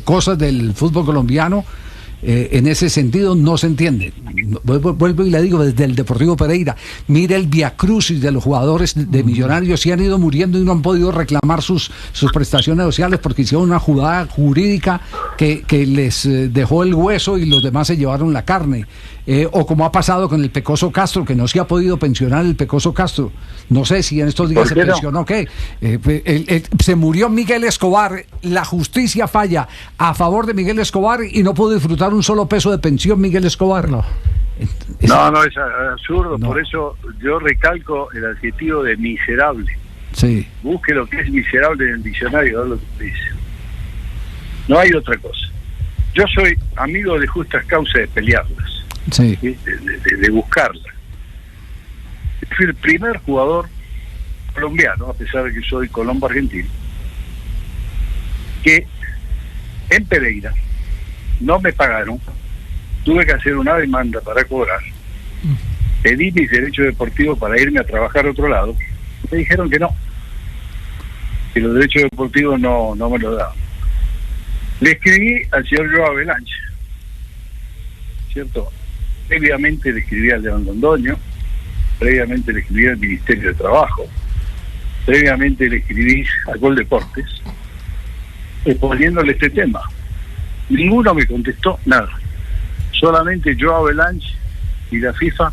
cosas del fútbol colombiano, en ese sentido no se entiende. Vuelvo y le digo, desde el Deportivo Pereira, mire el viacrucis de los jugadores de Millonarios, y han ido muriendo y no han podido reclamar sus prestaciones sociales porque hicieron una jugada jurídica que les dejó el hueso y los demás se llevaron la carne. O como ha pasado con el Pecoso Castro, que no se ha podido pensionar el Pecoso Castro. No sé si en estos días se pensionó, ¿qué? Se murió Miguel Escobar, la justicia falla a favor de Miguel Escobar y no pudo disfrutar un solo peso de pensión Miguel Escobar. No, es absurdo, no. Por eso yo recalco el adjetivo de miserable. Sí. Busque lo que es miserable en el diccionario, lo que dice. No hay otra cosa. Yo soy amigo de justas causas, de pelearlas. Sí. De buscarla. Fui el primer jugador colombiano, a pesar de que soy colombo argentino, que en Pereira no me pagaron, tuve que hacer una demanda para cobrar, pedí mis derechos deportivos para irme a trabajar a otro lado, me dijeron que no, que los derechos deportivos no me los daban. Le escribí al señor Joao Belanche, ¿cierto? Previamente le escribí al León Londoño, previamente le escribí al Ministerio de Trabajo, previamente le escribí a Gol Deportes, exponiéndole este tema. Ninguno me contestó nada, solamente Joao Belanche y la FIFA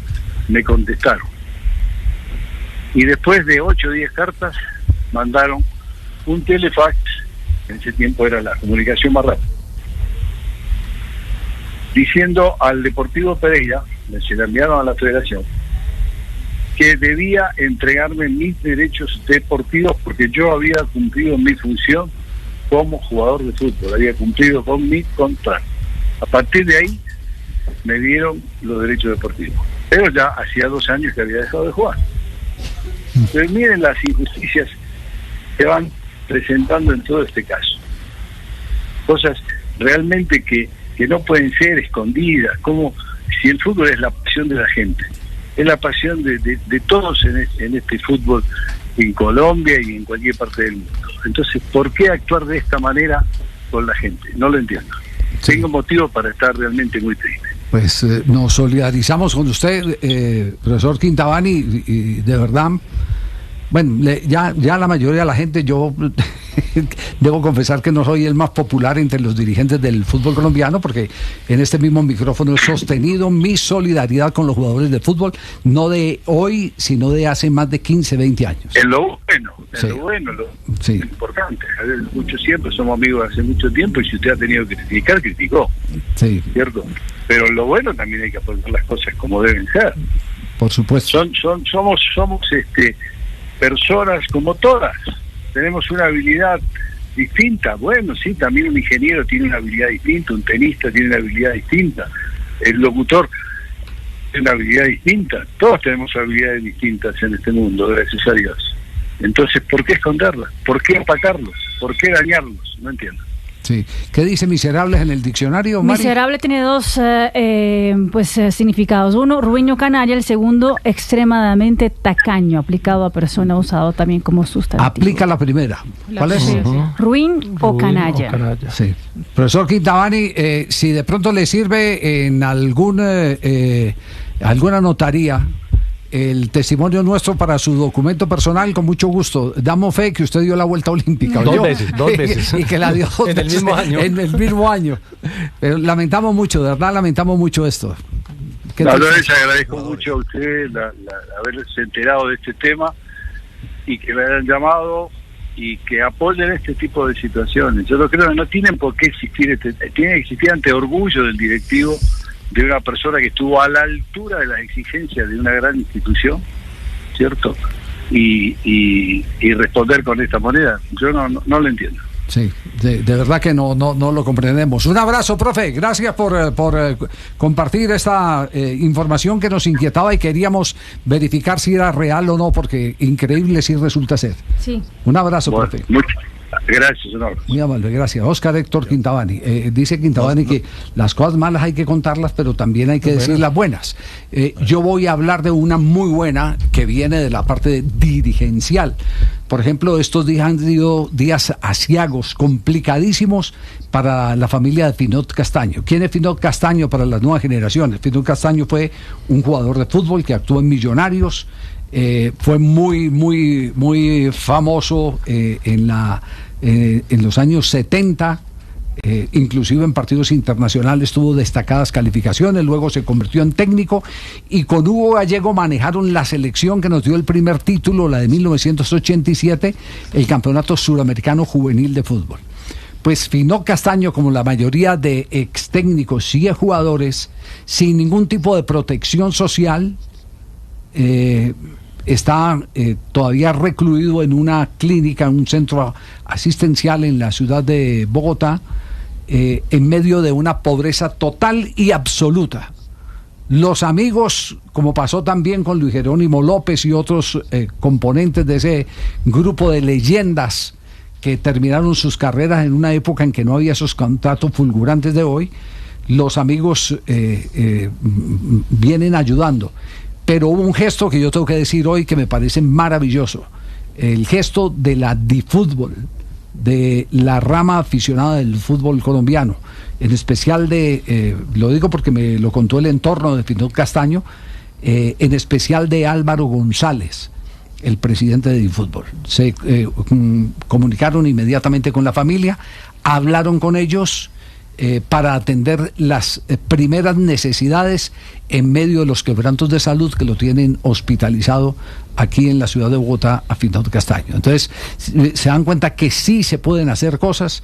me contestaron. Y después de 8 o 10 cartas, mandaron un telefax, en ese tiempo era la comunicación más rápida, diciendo al Deportivo Pereira, se la enviaron a la federación, que debía entregarme mis derechos deportivos porque yo había cumplido mi función como jugador de fútbol, había cumplido con mi contrato. A partir de ahí me dieron los derechos deportivos, pero ya hacía 2 años que había dejado de jugar. Pero miren las injusticias que van presentando en todo este caso, cosas realmente que no pueden ser escondidas, como si el fútbol es la pasión de la gente, es la pasión de todos en este fútbol en Colombia y en cualquier parte del mundo. Entonces, ¿por qué actuar de esta manera con la gente? No lo entiendo. Sí. Tengo motivo para estar realmente muy triste. Pues nos solidarizamos con usted, profesor Quintabani, y de verdad, bueno, ya la mayoría de la gente, yo debo confesar que no soy el más popular entre los dirigentes del fútbol colombiano, porque en este mismo micrófono he sostenido mi solidaridad con los jugadores de fútbol, no de hoy, sino de hace más de 15, 20 años. En lo bueno, lo importante. Muchos siempre somos amigos hace mucho tiempo, y si usted ha tenido que criticar, criticó. Sí. ¿Cierto? Pero en lo bueno también hay que aportar las cosas como deben ser. Por supuesto. Somos personas como todas. Tenemos una habilidad distinta. Bueno, sí, también un ingeniero tiene una habilidad distinta, un tenista tiene una habilidad distinta, el locutor tiene una habilidad distinta. Todos tenemos habilidades distintas en este mundo, gracias a Dios. Entonces, ¿por qué esconderlas? ¿Por qué opacarlos? ¿Por qué dañarlos? No entiendo. Sí. ¿Qué dice miserables en el diccionario, Mari? Miserable tiene dos significados. Uno, ruiño canalla. El segundo, extremadamente tacaño, aplicado a persona, usado también como sustantivo. Aplica la primera. ¿Cuál es? Sí. Ruin o canalla. Sí. Profesor Quintabani, si de pronto le sirve en alguna notaría el testimonio nuestro para su documento personal, con mucho gusto. Damos fe que usted dio la vuelta olímpica. Dos veces. Y que la dio en el mismo año. En el mismo año. Pero lamentamos mucho, de verdad lamentamos mucho esto. Les agradezco mucho a usted haberse enterado de este tema y que me hayan llamado y que apoyen este tipo de situaciones. Yo creo que no tienen por qué existir, tiene que existir ante orgullo del directivo, de una persona que estuvo a la altura de las exigencias de una gran institución, ¿cierto? Y responder con esta moneda. Yo no lo entiendo. Sí, de verdad que no lo comprendemos. Un abrazo, profe. Gracias por compartir esta información que nos inquietaba y queríamos verificar si era real o no, porque increíble si resulta ser. Sí. Un abrazo, profe. Gracias, señor. Muy amable, gracias. Oscar Héctor Quintabani. Dice Quintabani que las cosas malas hay que contarlas, pero también hay que decir las buenas. Yo voy a hablar de una muy buena que viene de la parte dirigencial. Por ejemplo, estos días han sido días aciagos, complicadísimos para la familia de Finot Castaño. ¿Quién es Finot Castaño para las nuevas generaciones? Finot Castaño fue un jugador de fútbol que actuó en Millonarios. Fue muy famoso en los años 70, inclusive en partidos internacionales tuvo destacadas calificaciones, luego se convirtió en técnico y con Hugo Gallego manejaron la selección que nos dio el primer título, la de 1987, el Campeonato Suramericano Juvenil de Fútbol. Pues Finot Castaño, como la mayoría de ex técnicos y jugadores, sin ningún tipo de protección social, está todavía recluido en una clínica, en un centro asistencial en la ciudad de Bogotá, en medio de una pobreza total y absoluta. Los amigos, como pasó también con Luis Jerónimo López y otros componentes de ese grupo de leyendas que terminaron sus carreras en una época en que no había esos contratos fulgurantes de hoy, los amigos vienen ayudando. Pero hubo un gesto que yo tengo que decir hoy que me parece maravilloso. El gesto de la DiFútbol, de la rama aficionada del fútbol colombiano, en especial lo digo porque me lo contó el entorno de Finot Castaño, en especial de Álvaro González, el presidente de DiFútbol. Se comunicaron inmediatamente con la familia, hablaron con ellos para atender las primeras necesidades en medio de los quebrantos de salud que lo tienen hospitalizado aquí en la ciudad de Bogotá a Finot Castaño. Entonces se dan cuenta que sí se pueden hacer cosas,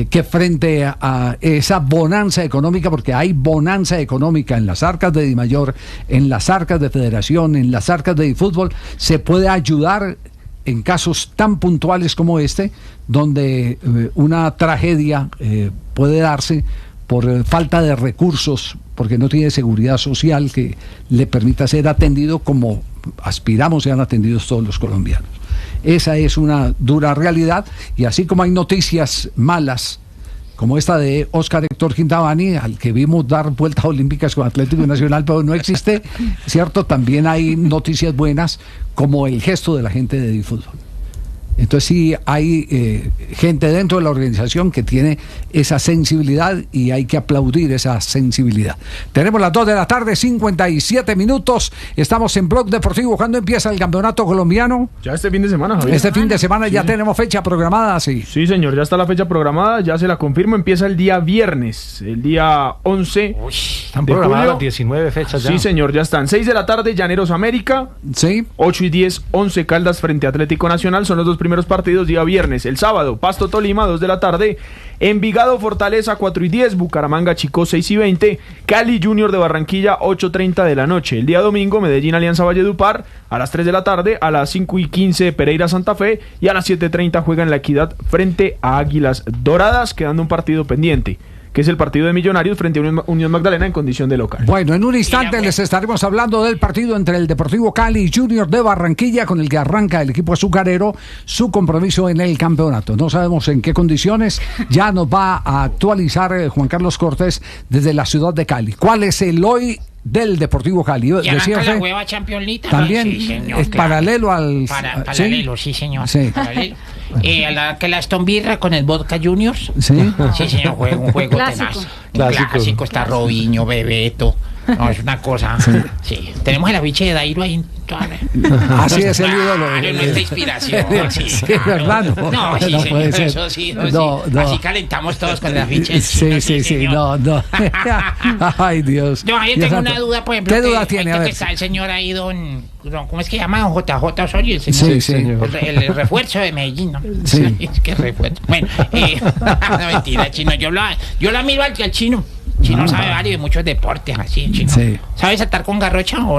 que frente a esa bonanza económica, porque hay bonanza económica en las arcas de Dimayor, en las arcas de Federación, en las arcas de DiFútbol, se puede ayudar en casos tan puntuales como este, donde una tragedia puede darse por falta de recursos, porque no tiene seguridad social que le permita ser atendido como aspiramos sean atendidos todos los colombianos. Esa es una dura realidad, y así como hay noticias malas, como esta de Oscar Héctor Quintabani, al que vimos dar vueltas olímpicas con Atlético Nacional, pero no existe, ¿cierto? También hay noticias buenas, como el gesto de la gente de DiFútbol. Entonces sí hay gente dentro de la organización que tiene esa sensibilidad y hay que aplaudir esa sensibilidad. Tenemos las 2 de la tarde, 57 minutos. Estamos en Blog Deportivo. ¿Cuándo empieza el campeonato colombiano? Ya este fin de semana, Javier. Este fin de semana sí. Ya tenemos fecha programada, sí. Sí, señor, ya está la fecha programada, ya se la confirmo. Empieza el día viernes, el día 11. Uy, están programadas las 19 fechas ya. Sí, señor, ya están. 6 de la tarde, Llaneros América. Sí. 8 y 10, 11 Caldas frente a Atlético Nacional. Son los dos primeros partidos día viernes. El sábado, Pasto Tolima, 2 de la tarde. Envigado Fortaleza, 4 y 10. Bucaramanga Chicó, 6 y 20. Cali Junior de Barranquilla, 8:30 de la noche. El día domingo, Medellín Alianza Valledupar, a las 3 de la tarde. A las 5 y 15, Pereira Santa Fe. Y a las 7:30 juegan La Equidad frente a Águilas Doradas, quedando un partido pendiente. que es el partido de Millonarios frente a Unión Magdalena en condición de local. Bueno, en un instante les estaremos hablando del partido entre el Deportivo Cali y Junior de Barranquilla, con el que arranca el equipo azucarero su compromiso en el campeonato. No sabemos en qué condiciones, ya nos va a actualizar Juan Carlos Cortés desde la ciudad de Cali. ¿Cuál es el hoy del Deportivo Cali? Y arranca la hueva Champions League también, sí, señor, es claro. Paralelo al... paralelo, sí señor, sí. Paralelo. Que la Aston Villa con el Vodka Juniors. Sí, sí señor, un juego tenaz. Clásico, está Robinho, Bebeto. No, es una cosa. Sí. Tenemos el afiche de Dairo ahí. Así es el ídolo. Nuestra inspiración. Sí, verdad. No, sí, señor, eso sí. No. Así calentamos todos con el afiche. Sí, no. Ay, Dios. No, yo tengo una duda, por ejemplo. ¿Qué duda tiene? Que está el señor ahí, ¿cómo es que llama? JJ Osorio, el señor. Sí, señor. El refuerzo de Medellín, ¿no? Sí. Es que refuerzo. Bueno, no, mentira, chino. Yo la miro al chino. Chino sabe varios de muchos deportes, así, chino. Sí. ¿Sabe saltar con garrocha o